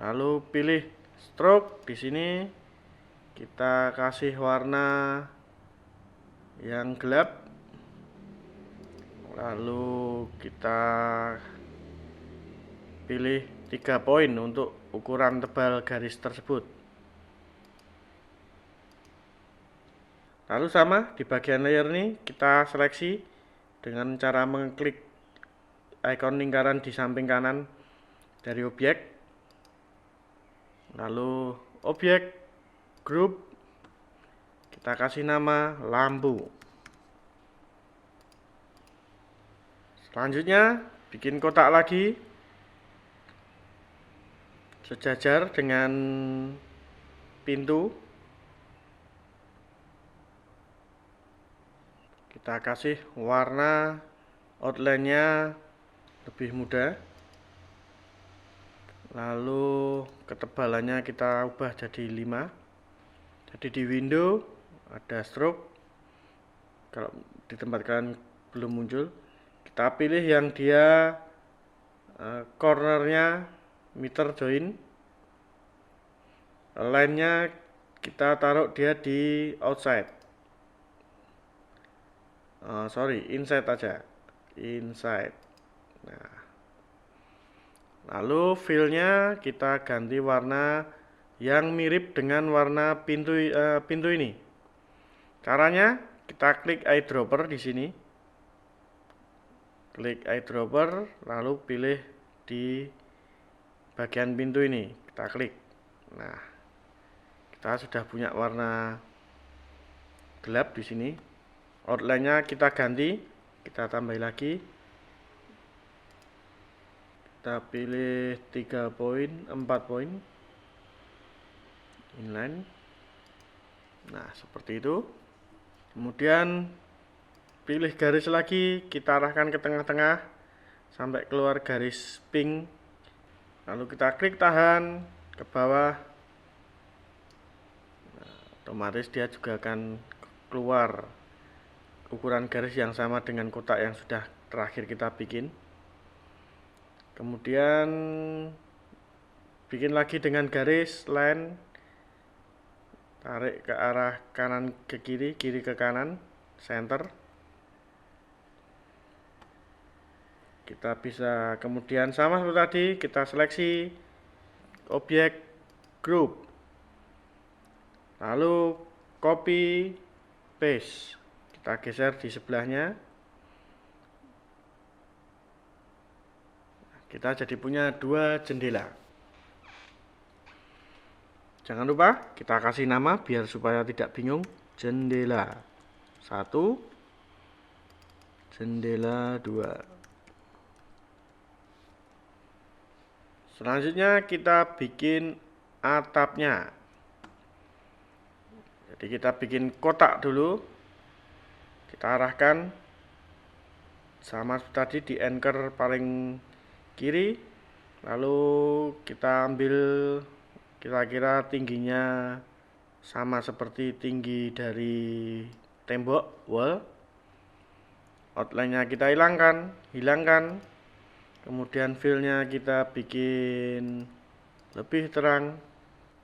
Lalu pilih stroke di sini. Kita kasih warna yang gelap. Lalu kita pilih 3 poin untuk ukuran tebal garis tersebut. Lalu sama di bagian layer ini kita seleksi dengan cara mengklik ikon lingkaran di samping kanan dari objek. Lalu objek group kita kasih nama lampu. Selanjutnya bikin kotak lagi sejajar dengan pintu. Kita kasih warna outline-nya lebih muda. Lalu ketebalannya kita ubah jadi 5. Jadi di window ada stroke. Kalau di tempat kalian belum muncul, kita pilih yang dia cornernya meter join. Line-nya kita taruh dia di outside. Inside aja. Inside. Nah. Lalu fill-nya kita ganti warna yang mirip dengan warna pintu ini. Caranya kita klik eyedropper di sini. Klik eyedropper, lalu pilih di bagian pintu ini. Kita klik. Nah, kita sudah punya warna gelap di sini. Outline-nya kita ganti, kita tambah lagi. Kita pilih 3 poin, 4 poin. Inline. Nah, seperti itu. Kemudian pilih garis lagi, kita arahkan ke tengah-tengah sampai keluar garis pink. Lalu kita klik tahan ke bawah. Nah, otomatis dia juga akan keluar ukuran garis yang sama dengan kotak yang sudah terakhir kita bikin. Kemudian bikin lagi dengan garis line. tarik ke arah kanan ke kiri, kiri ke kanan, center. Kita bisa kemudian sama seperti tadi, kita seleksi objek group, lalu copy paste, kita geser di sebelahnya. Kita jadi punya 2 jendela. Jangan lupa kita kasih nama biar supaya tidak bingung. Jendela 1, jendela 2. Selanjutnya kita bikin atapnya. Jadi kita bikin kotak dulu. Kita arahkan sama seperti tadi di anchor paling kiri. Lalu kita ambil kira-kira tingginya sama seperti tinggi dari tembok wall. Outline-nya kita hilangkan. Kemudian fill-nya kita bikin lebih terang.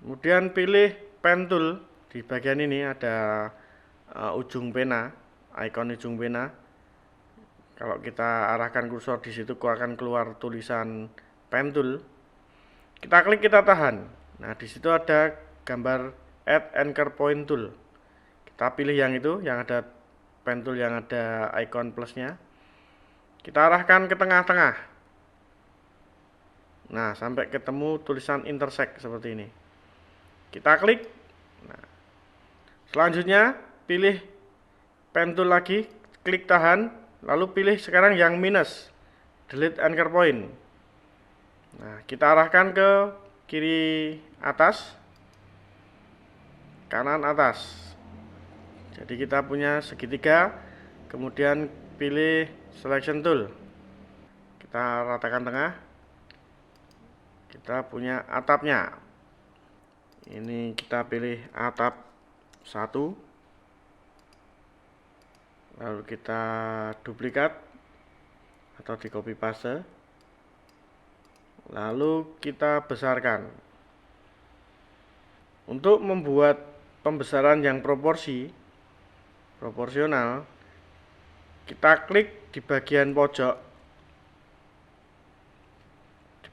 Kemudian pilih pen tool. Di bagian ini ada ujung pena, icon ujung pena. Kalau kita arahkan kursor di situ akan keluar tulisan pen tool. Kita klik, kita tahan. Nah, di situ ada gambar add anchor point tool. Kita pilih yang itu, yang ada pen tool yang ada icon plusnya. Kita arahkan ke tengah-tengah. Nah, sampai ketemu tulisan intersect seperti ini. Kita klik. Nah, selanjutnya pilih pen tool lagi, klik tahan, lalu pilih sekarang yang minus, delete anchor point. Nah, kita arahkan ke kiri atas, kanan atas. Jadi kita punya segitiga. Kemudian pilih selection tool. Kita ratakan tengah. Kita punya atapnya. Ini kita pilih atap 1. Lalu kita duplikat atau di copy paste. Lalu kita besarkan. Untuk membuat pembesaran yang proporsional, kita klik di bagian pojok.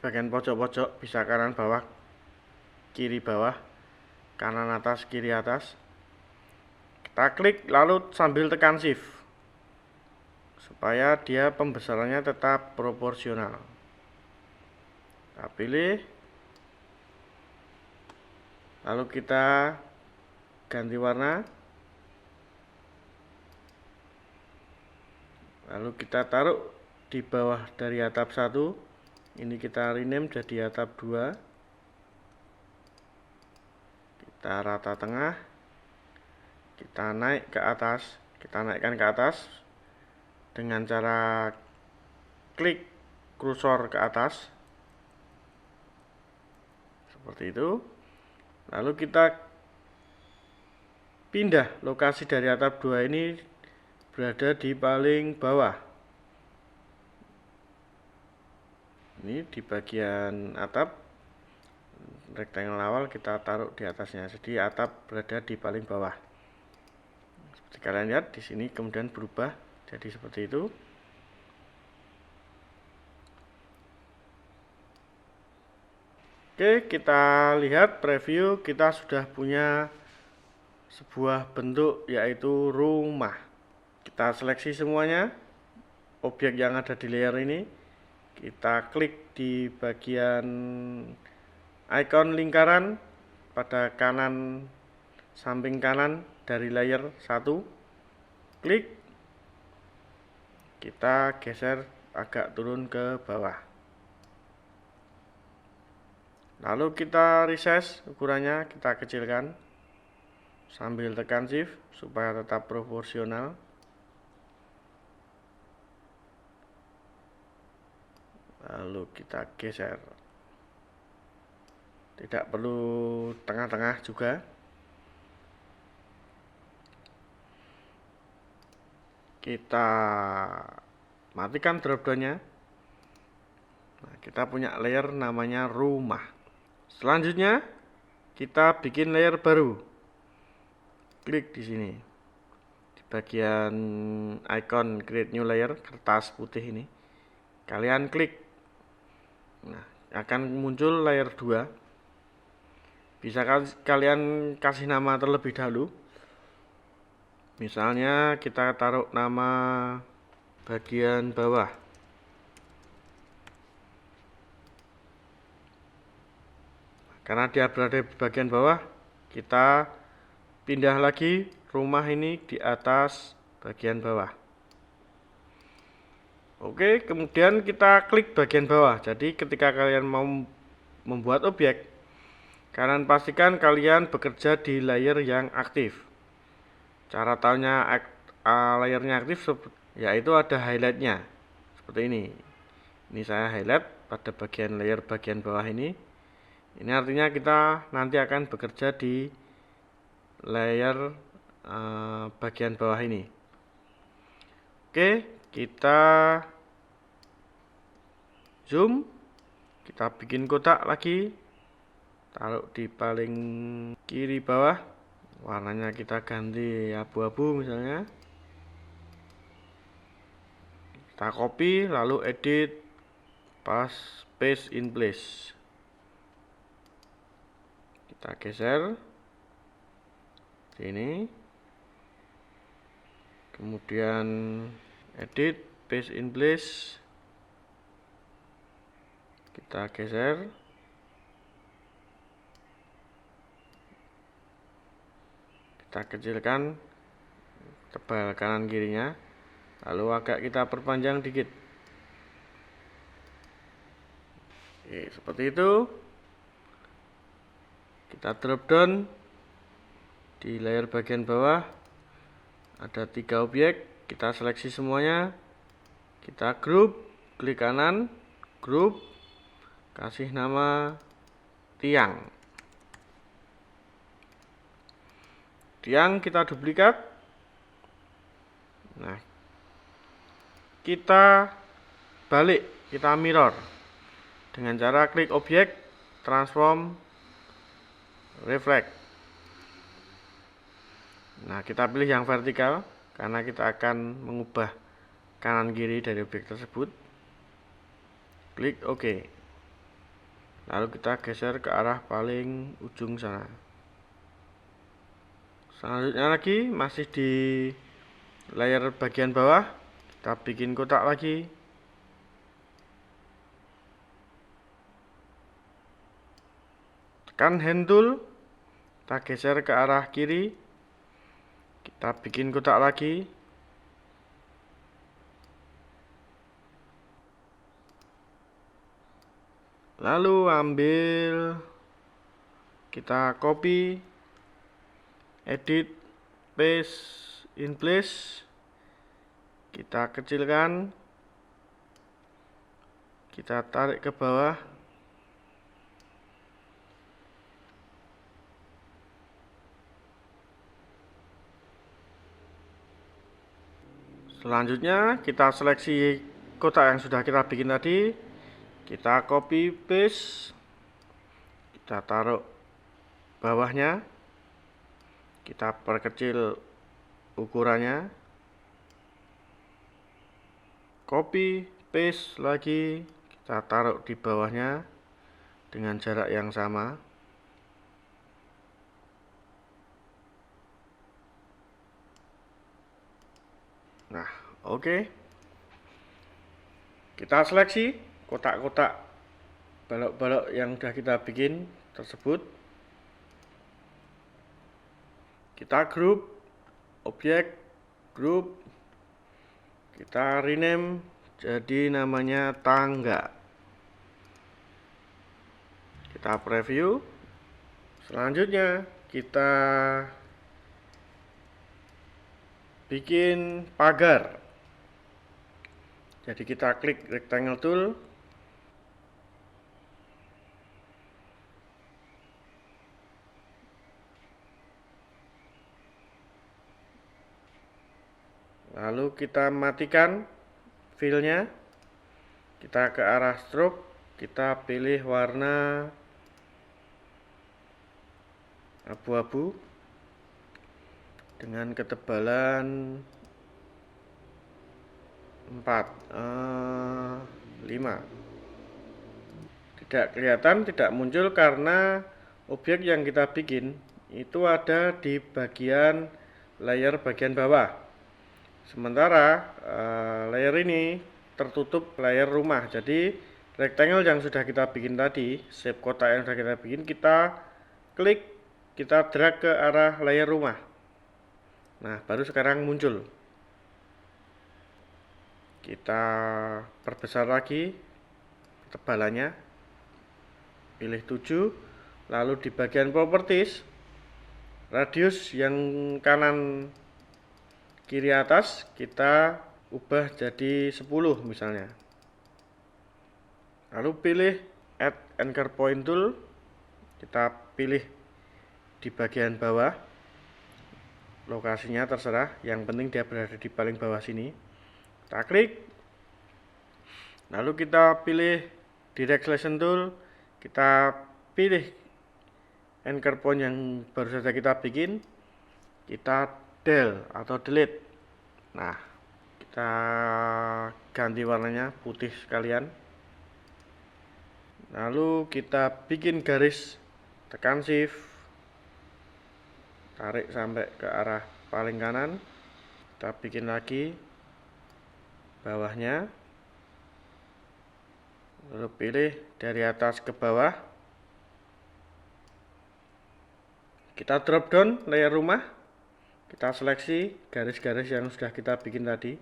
Bagian pojok-pojok, bisa kanan bawah, kiri bawah, kanan atas, kiri atas. Kita klik lalu sambil tekan shift supaya dia pembesarannya tetap proporsional. Kita pilih, lalu kita ganti warna, lalu kita taruh di bawah dari atap 1. Ini kita rename jadi atap 2. Kita rata tengah. Kita naik ke atas. Kita naikkan ke atas dengan cara klik kursor ke atas. Seperti itu. Lalu kita pindah lokasi dari atap 2 ini berada di paling bawah. Ini di bagian atap rectangle awal kita taruh di atasnya, jadi atap berada di paling bawah. Seperti kalian lihat di sini kemudian berubah jadi seperti itu. Oke, kita lihat preview, kita sudah punya sebuah bentuk yaitu rumah. Kita seleksi semuanya objek yang ada di layer ini. Kita klik di bagian icon lingkaran pada kanan, samping kanan dari layer 1. Klik. Kita geser agak turun ke bawah. Lalu kita resize ukurannya, kita kecilkan sambil tekan shift supaya tetap proporsional. Lalu kita geser. Tidak perlu tengah-tengah juga. Kita matikan drop down-nya. Nah, kita punya layer namanya rumah. Selanjutnya kita bikin layer baru. klik di sini di bagian icon create new layer, kertas putih ini. Kalian klik. Nah, akan muncul layer 2. Bisa kalian kasih nama terlebih dahulu. Misalnya kita taruh nama bagian bawah. Karena dia berada di bagian bawah, kita pindah lagi rumah ini di atas bagian bawah. Oke, kemudian kita klik bagian bawah. Jadi ketika kalian mau membuat objek, kalian pastikan kalian bekerja di layer yang aktif. Cara tahunya layernya aktif yaitu ada highlightnya seperti ini. Ini saya highlight pada layer bagian bawah ini. Ini artinya kita nanti akan bekerja di layer bagian bawah ini. Oke, kita zoom, kita bikin kotak lagi, taruh di paling kiri bawah, warnanya kita ganti abu-abu misalnya. Kita copy, lalu edit, paste in place. Kita geser sini, kemudian edit, paste in place. Kita geser, kita kecilkan tebal kanan kirinya, lalu agak kita perpanjang dikit. Oke, seperti itu. Kita drop down di layer bagian bawah, ada 3 objek, kita seleksi semuanya, kita group, klik kanan, group, kasih nama tiang. Tiang kita duplikat. Nah, kita balik, kita mirror dengan cara klik objek, transform, reflect. Nah, kita pilih yang vertikal karena kita akan mengubah kanan kiri dari objek tersebut. Klik OK. Lalu kita geser ke arah paling ujung sana. Selanjutnya lagi, masih di layer bagian bawah, kita bikin kotak lagi. Tekan hand tool, kita geser ke arah kiri, kita bikin kotak lagi. Lalu ambil, kita copy, edit, paste in place, kita kecilkan, kita tarik ke bawah. Selanjutnya kita seleksi kotak yang sudah kita bikin tadi, kita copy paste, kita taruh bawahnya, kita perkecil ukurannya, copy paste lagi, kita taruh di bawahnya dengan jarak yang sama. Nah, oke. Kita seleksi kotak-kotak balok-balok yang sudah kita bikin tersebut. Kita group, objek, group. Kita rename jadi namanya tangga. Kita preview. Selanjutnya kita bikin pagar. Jadi kita klik rectangle tool, lalu kita matikan fill-nya, kita ke arah stroke, kita pilih warna abu-abu, dengan ketebalan 5. Tidak kelihatan, tidak muncul karena objek yang kita bikin itu ada di bagian layer bagian bawah. Sementara layer ini tertutup layer rumah. Jadi rectangle yang sudah kita bikin tadi, shape kotak yang sudah kita bikin, kita klik, kita drag ke arah layer rumah. Nah, baru sekarang muncul. Kita perbesar lagi ketebalannya, pilih 7, lalu di bagian properties, radius yang kanan kiri atas kita ubah jadi 10 misalnya. Lalu pilih add anchor point tool, kita pilih di bagian bawah, lokasinya terserah, yang penting dia berada di paling bawah sini. Kita klik, lalu kita pilih direct selection tool, kita pilih anchor point yang baru saja kita bikin, kita del atau delete. Nah, kita ganti warnanya putih sekalian. Lalu kita bikin garis, tekan shift, tarik sampai ke arah paling kanan, kita bikin lagi bawahnya, lalu pilih dari atas ke bawah, kita drop down layer rumah, kita seleksi garis-garis yang sudah kita bikin tadi,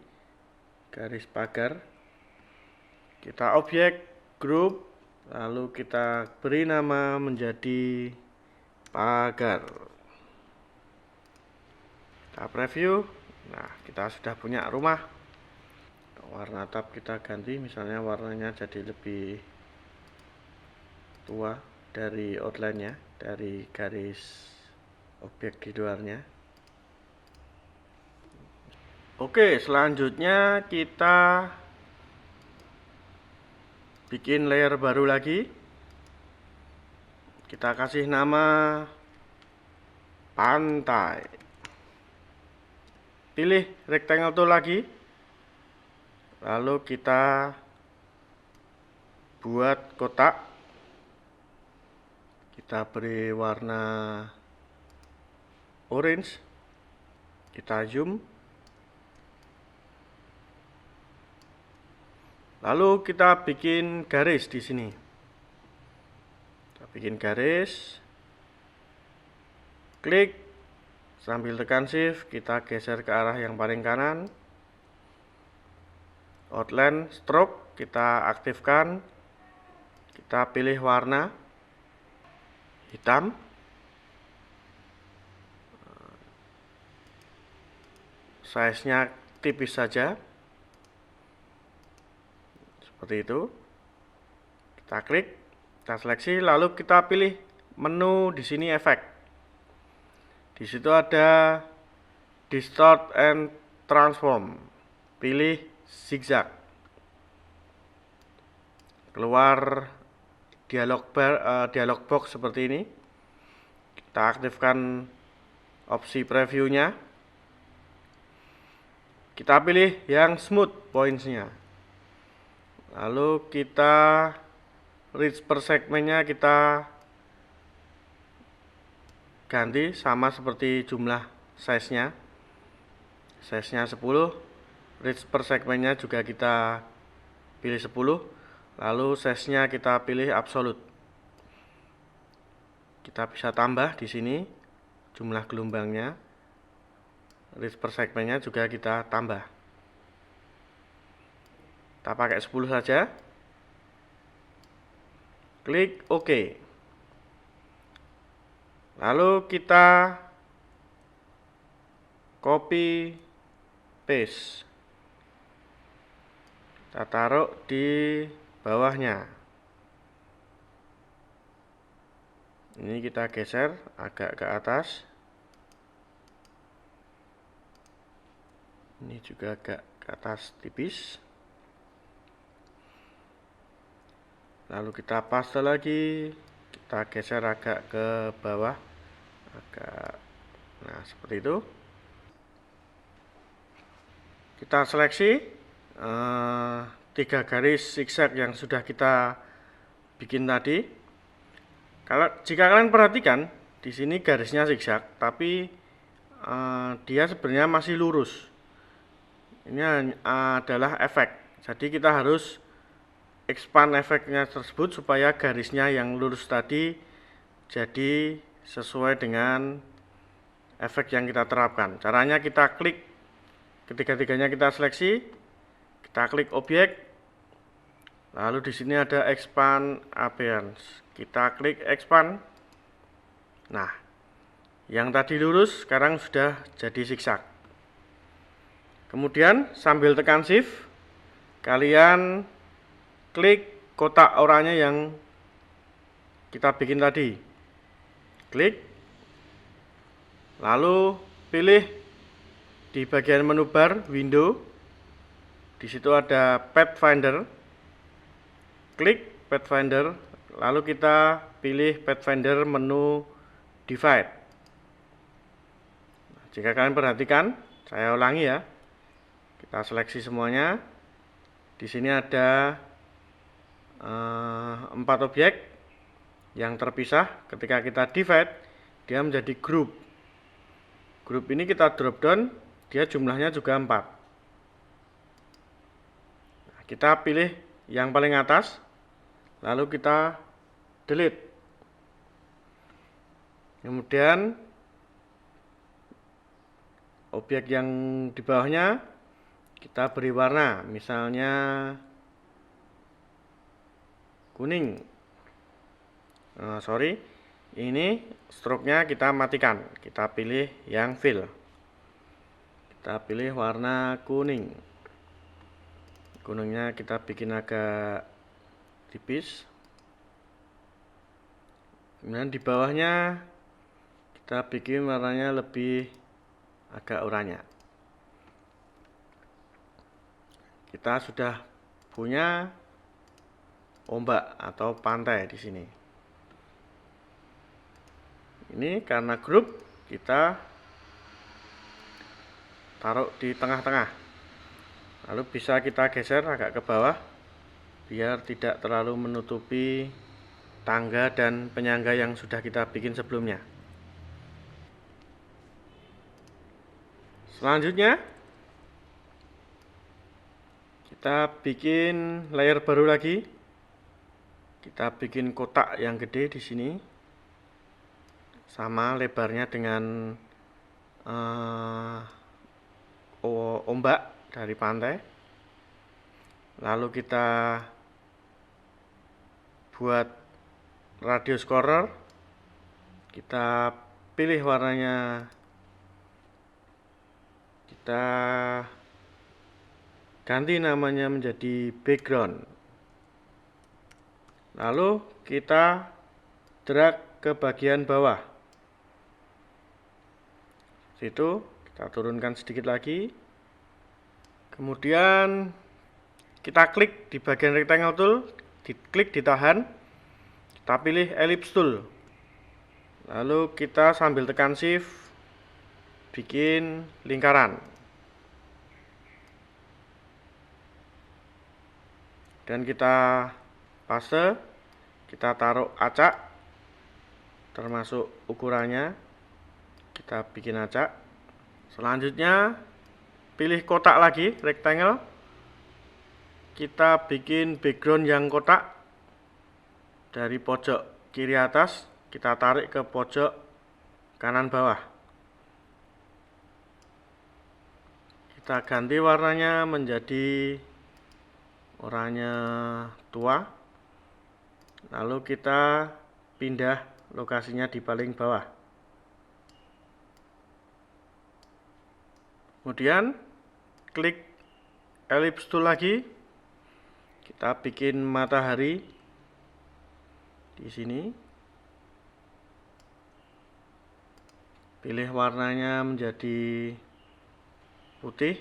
garis pagar, kita objek, group, lalu kita beri nama menjadi pagar. Kita preview. Nah, kita sudah punya rumah. Warna tab kita ganti, misalnya warnanya jadi lebih tua dari outline-nya, dari garis objek di luarnya. Oke, selanjutnya kita bikin layer baru lagi. Kita kasih nama pantai. Pilih rectangle tool lagi. Lalu kita buat kotak. Kita beri warna orange. Kita zoom. Lalu kita bikin garis di sini. Kita bikin garis. Klik sambil tekan shift, kita geser ke arah yang paling kanan. Outline stroke kita aktifkan, kita pilih warna hitam, size-nya tipis saja, seperti itu. Kita klik, kita seleksi, lalu kita pilih menu di sini efek. Di situ ada distort and transform, pilih zigzag. Keluar dialog box seperti ini. Kita aktifkan opsi previewnya. Kita pilih yang smooth points-nya. Lalu kita reach per segmentnya kita ganti sama seperti jumlah size-nya. Size-nya 10. Reach per segmentnya juga kita pilih 10. Lalu size-nya kita pilih absolute. Kita bisa tambah di sini jumlah gelombangnya. Reach per segmentnya juga kita tambah. Kita pakai 10 saja. Klik OK. Lalu kita copy paste. Kita taruh di bawahnya. Ini kita geser agak ke atas. Ini juga agak ke atas tipis. Lalu kita paste lagi. Kita geser agak ke bawah. Nah, seperti itu. Kita seleksi 3 garis zigzag yang sudah kita bikin tadi. Jika kalian perhatikan, di sini garisnya zigzag, tapi dia sebenarnya masih lurus. Ini adalah efek. Jadi kita harus expand efeknya tersebut supaya garisnya yang lurus tadi jadi sesuai dengan efek yang kita terapkan. Caranya kita klik ketiga-tiganya, kita seleksi, kita klik objek, lalu di sini ada expand appearance, kita klik expand. Nah, yang tadi lurus sekarang sudah jadi zigzag. Kemudian sambil tekan shift, kalian klik kotak oranye yang kita bikin tadi. Klik, lalu pilih di bagian menu bar window. Di situ ada Pathfinder. Klik Pathfinder, lalu kita pilih Pathfinder menu divide. Jika kalian perhatikan, saya ulangi ya. Kita seleksi semuanya. Di sini ada 4 objek yang terpisah. Ketika kita divide, dia menjadi group. Group ini kita drop down, dia jumlahnya juga 4. Nah, kita pilih yang paling atas, lalu kita delete. Kemudian objek yang di bawahnya kita beri warna, misalnya kuning. Ini stroke-nya kita matikan. Kita pilih yang fill. Kita pilih warna kuning. Kuningnya kita bikin agak tipis. Kemudian di bawahnya kita bikin warnanya lebih agak oranye. Kita sudah punya ombak atau pantai di sini. Ini karena grup, kita taruh di tengah-tengah. Lalu bisa kita geser agak ke bawah biar tidak terlalu menutupi tangga dan penyangga yang sudah kita bikin sebelumnya. Selanjutnya kita bikin layer baru lagi. Kita bikin kotak yang gede di sini, sama lebarnya dengan ombak dari pantai. Lalu kita buat radius corner. Kita pilih warnanya, kita ganti namanya menjadi background. Lalu kita drag ke bagian bawah. Situ kita turunkan sedikit lagi. Kemudian kita klik di bagian rectangle tool, diklik, ditahan. Kita pilih ellipse tool. Lalu kita sambil tekan shift bikin lingkaran. Dan kita paste, kita taruh acak termasuk ukurannya, kita bikin acak. Selanjutnya pilih kotak lagi, rectangle, kita bikin background yang kotak. Dari pojok kiri atas kita tarik ke pojok kanan bawah. Kita ganti warnanya menjadi oranye tua. Lalu kita pindah lokasinya di paling bawah. Kemudian klik ellipse tool lagi. Kita bikin matahari di sini. Pilih warnanya menjadi putih,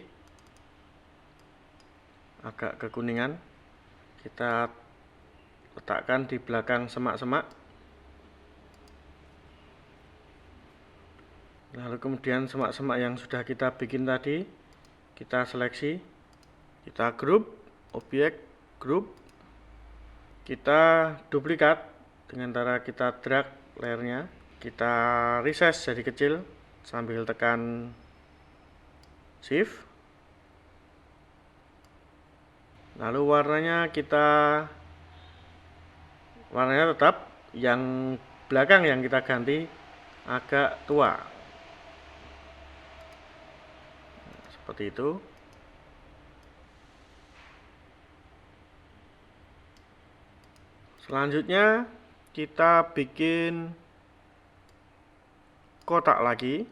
agak kekuningan. Kita letakkan di belakang semak-semak. Lalu kemudian semak-semak yang sudah kita bikin tadi kita seleksi, kita grup, objek, grup, kita duplikat dengan cara kita drag layernya, kita resize jadi kecil sambil tekan shift. Lalu warnanya tetap yang belakang yang kita ganti agak tua. Seperti itu. Selanjutnya kita bikin kotak lagi.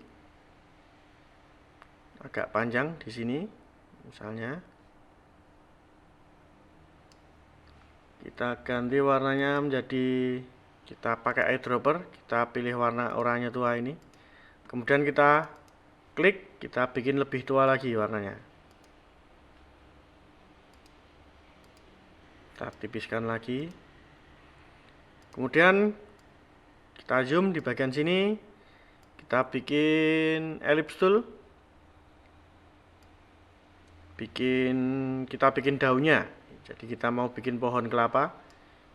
Agak panjang di sini misalnya. Kita ganti warnanya menjadi, kita pakai eyedropper, kita pilih warna oranye tua ini. Kemudian kita klik, kita bikin lebih tua lagi warnanya. Kita tipiskan lagi. Kemudian kita zoom di bagian sini, kita bikin ellipse tool. Kita bikin daunnya. Jadi kita mau bikin pohon kelapa,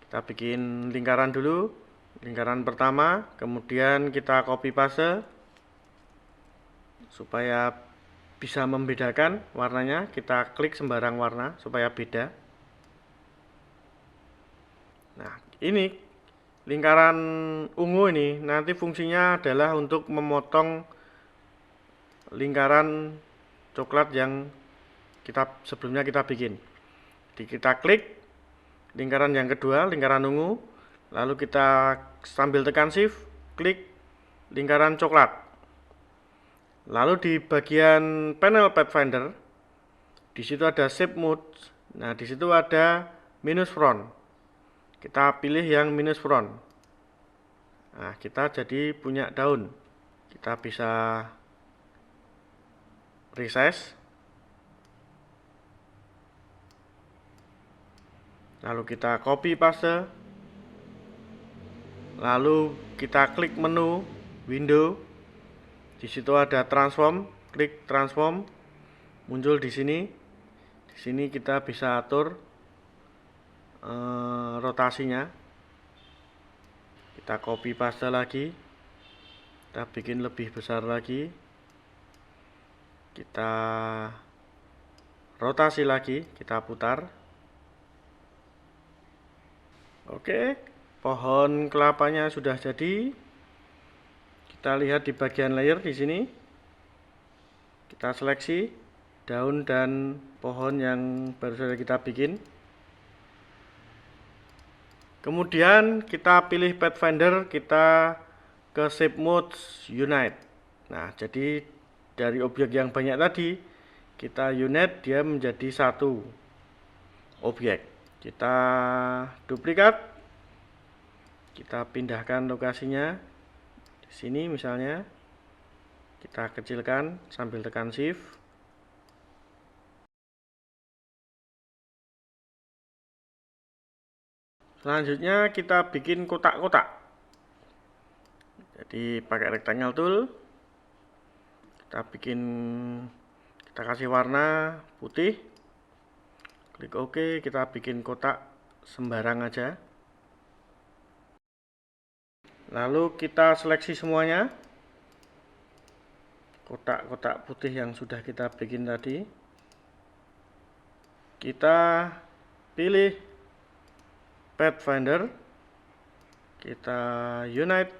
kita bikin lingkaran dulu, lingkaran pertama, kemudian kita copy paste supaya bisa membedakan warnanya. Kita klik sembarang warna supaya beda. Nah, ini lingkaran ungu ini nanti fungsinya adalah untuk memotong lingkaran coklat yang sebelumnya kita bikin. Jadi kita klik lingkaran yang kedua, lingkaran ungu, lalu kita sambil tekan shift, klik lingkaran coklat. Lalu di bagian panel Pathfinder, di situ ada shape mode. Nah, di situ ada minus front. Kita pilih yang minus front. Nah, kita jadi punya daun. Kita bisa resize. Lalu kita copy paste. Lalu kita klik menu window. Di situ ada transform, klik transform. Muncul di sini. Di sini kita bisa atur rotasinya. Kita copy paste lagi. Kita bikin lebih besar lagi. Kita rotasi lagi, kita putar. Oke, pohon kelapanya sudah jadi. Kita lihat di bagian layer di sini. Kita seleksi daun dan pohon yang baru saja kita bikin. Kemudian kita pilih Pathfinder, kita ke shape mode unite. Nah, jadi dari objek yang banyak tadi, kita unite dia menjadi satu objek. Kita duplikat, kita pindahkan lokasinya di sini misalnya, kita kecilkan sambil tekan shift. Selanjutnya kita bikin kotak-kotak. Jadi pakai rectangle tool, kita kasih warna putih. Klik OK, kita bikin kotak sembarang aja. Lalu kita seleksi semuanya. Kotak-kotak putih yang sudah kita bikin tadi. Kita pilih Pathfinder. Kita unite.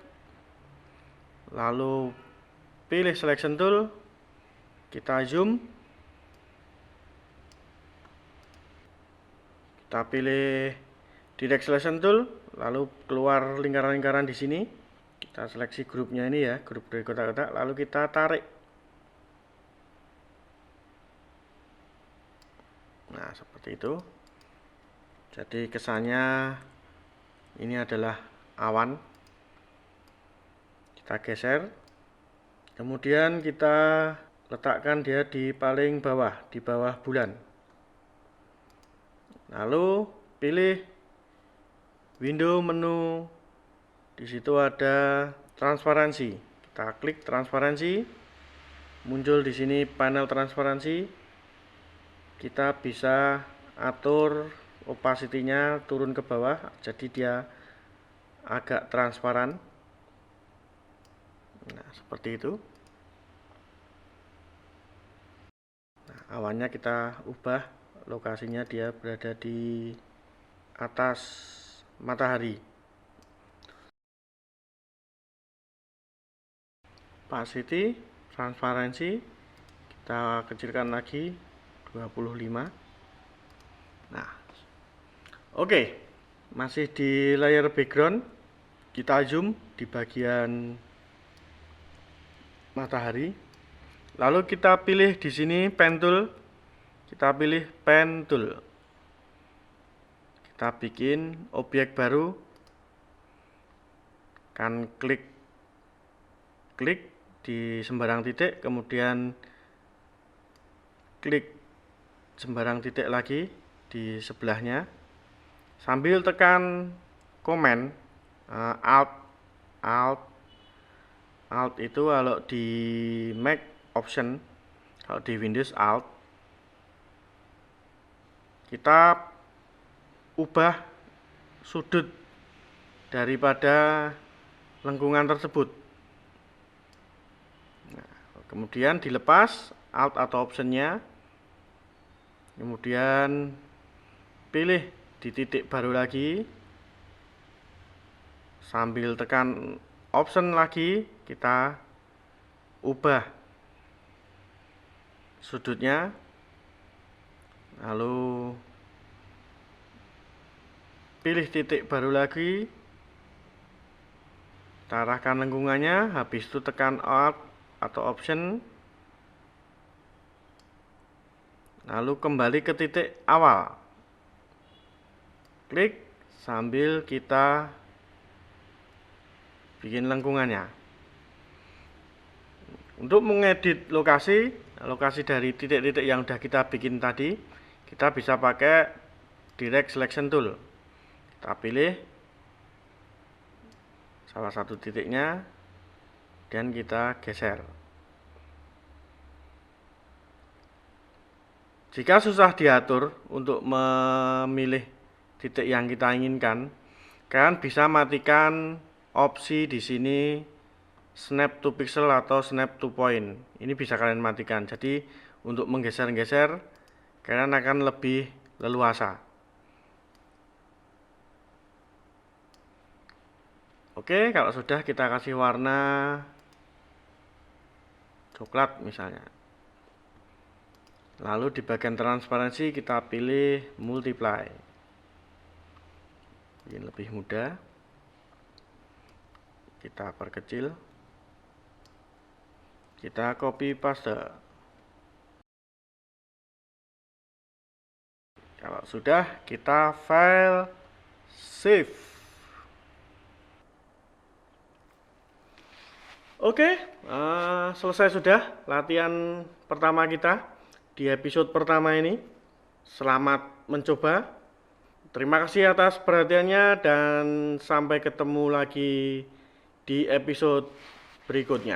Lalu pilih selection tool. Kita zoom. Kita pilih direct selection tool, lalu keluar lingkaran-lingkaran di sini. Kita seleksi grupnya ini ya, grup dari kotak-kotak, lalu kita tarik. Nah, seperti itu. Jadi kesannya ini adalah awan. Kita geser. Kemudian kita letakkan dia di paling bawah, di bawah bulan. Lalu pilih window menu. Di situ ada transparansi. Kita klik transparansi. Muncul di sini panel transparansi. kita bisa atur opacity-nya turun ke bawah, jadi dia agak transparan. Nah, seperti itu. Nah, awannya kita ubah, lokasinya dia berada di atas matahari. Opacity, transparansi kita kecilkan lagi 25. Nah, oke, masih di layer background, kita zoom di bagian matahari. Lalu kita pilih di sini pen tool. Kita pilih pen tool. Kita bikin objek baru. Kan klik di sembarang titik, kemudian klik sembarang titik lagi di sebelahnya. Sambil tekan Command, Alt itu kalau di Mac Option, kalau di Windows Alt. Kita ubah sudut daripada lengkungan tersebut. Nah, kemudian dilepas Alt atau Optionnya, kemudian pilih di titik baru lagi, sambil tekan Option lagi, kita ubah sudutnya, lalu pilih titik baru lagi, kita arahkan lengkungannya, habis itu tekan Alt atau Option, lalu kembali ke titik awal, klik sambil kita bikin lengkungannya. Untuk mengedit lokasi dari titik-titik yang sudah kita bikin tadi, kita bisa pakai Direct Selection Tool. Kita pilih salah satu titiknya dan kita geser. Jika susah diatur untuk memilih titik yang kita inginkan, kalian bisa matikan opsi di sini snap to pixel atau snap to point. Ini bisa kalian matikan. Jadi untuk menggeser-geser kalian akan lebih leluasa. Oke, kalau sudah kita kasih warna coklat misalnya. Lalu di bagian transparansi kita pilih multiply. Ini lebih mudah. Kita perkecil, kita copy paste. Kalau sudah, kita file save. Oke, selesai sudah latihan pertama kita di episode pertama ini. Selamat mencoba. Terima kasih atas perhatiannya dan sampai ketemu lagi di episode berikutnya.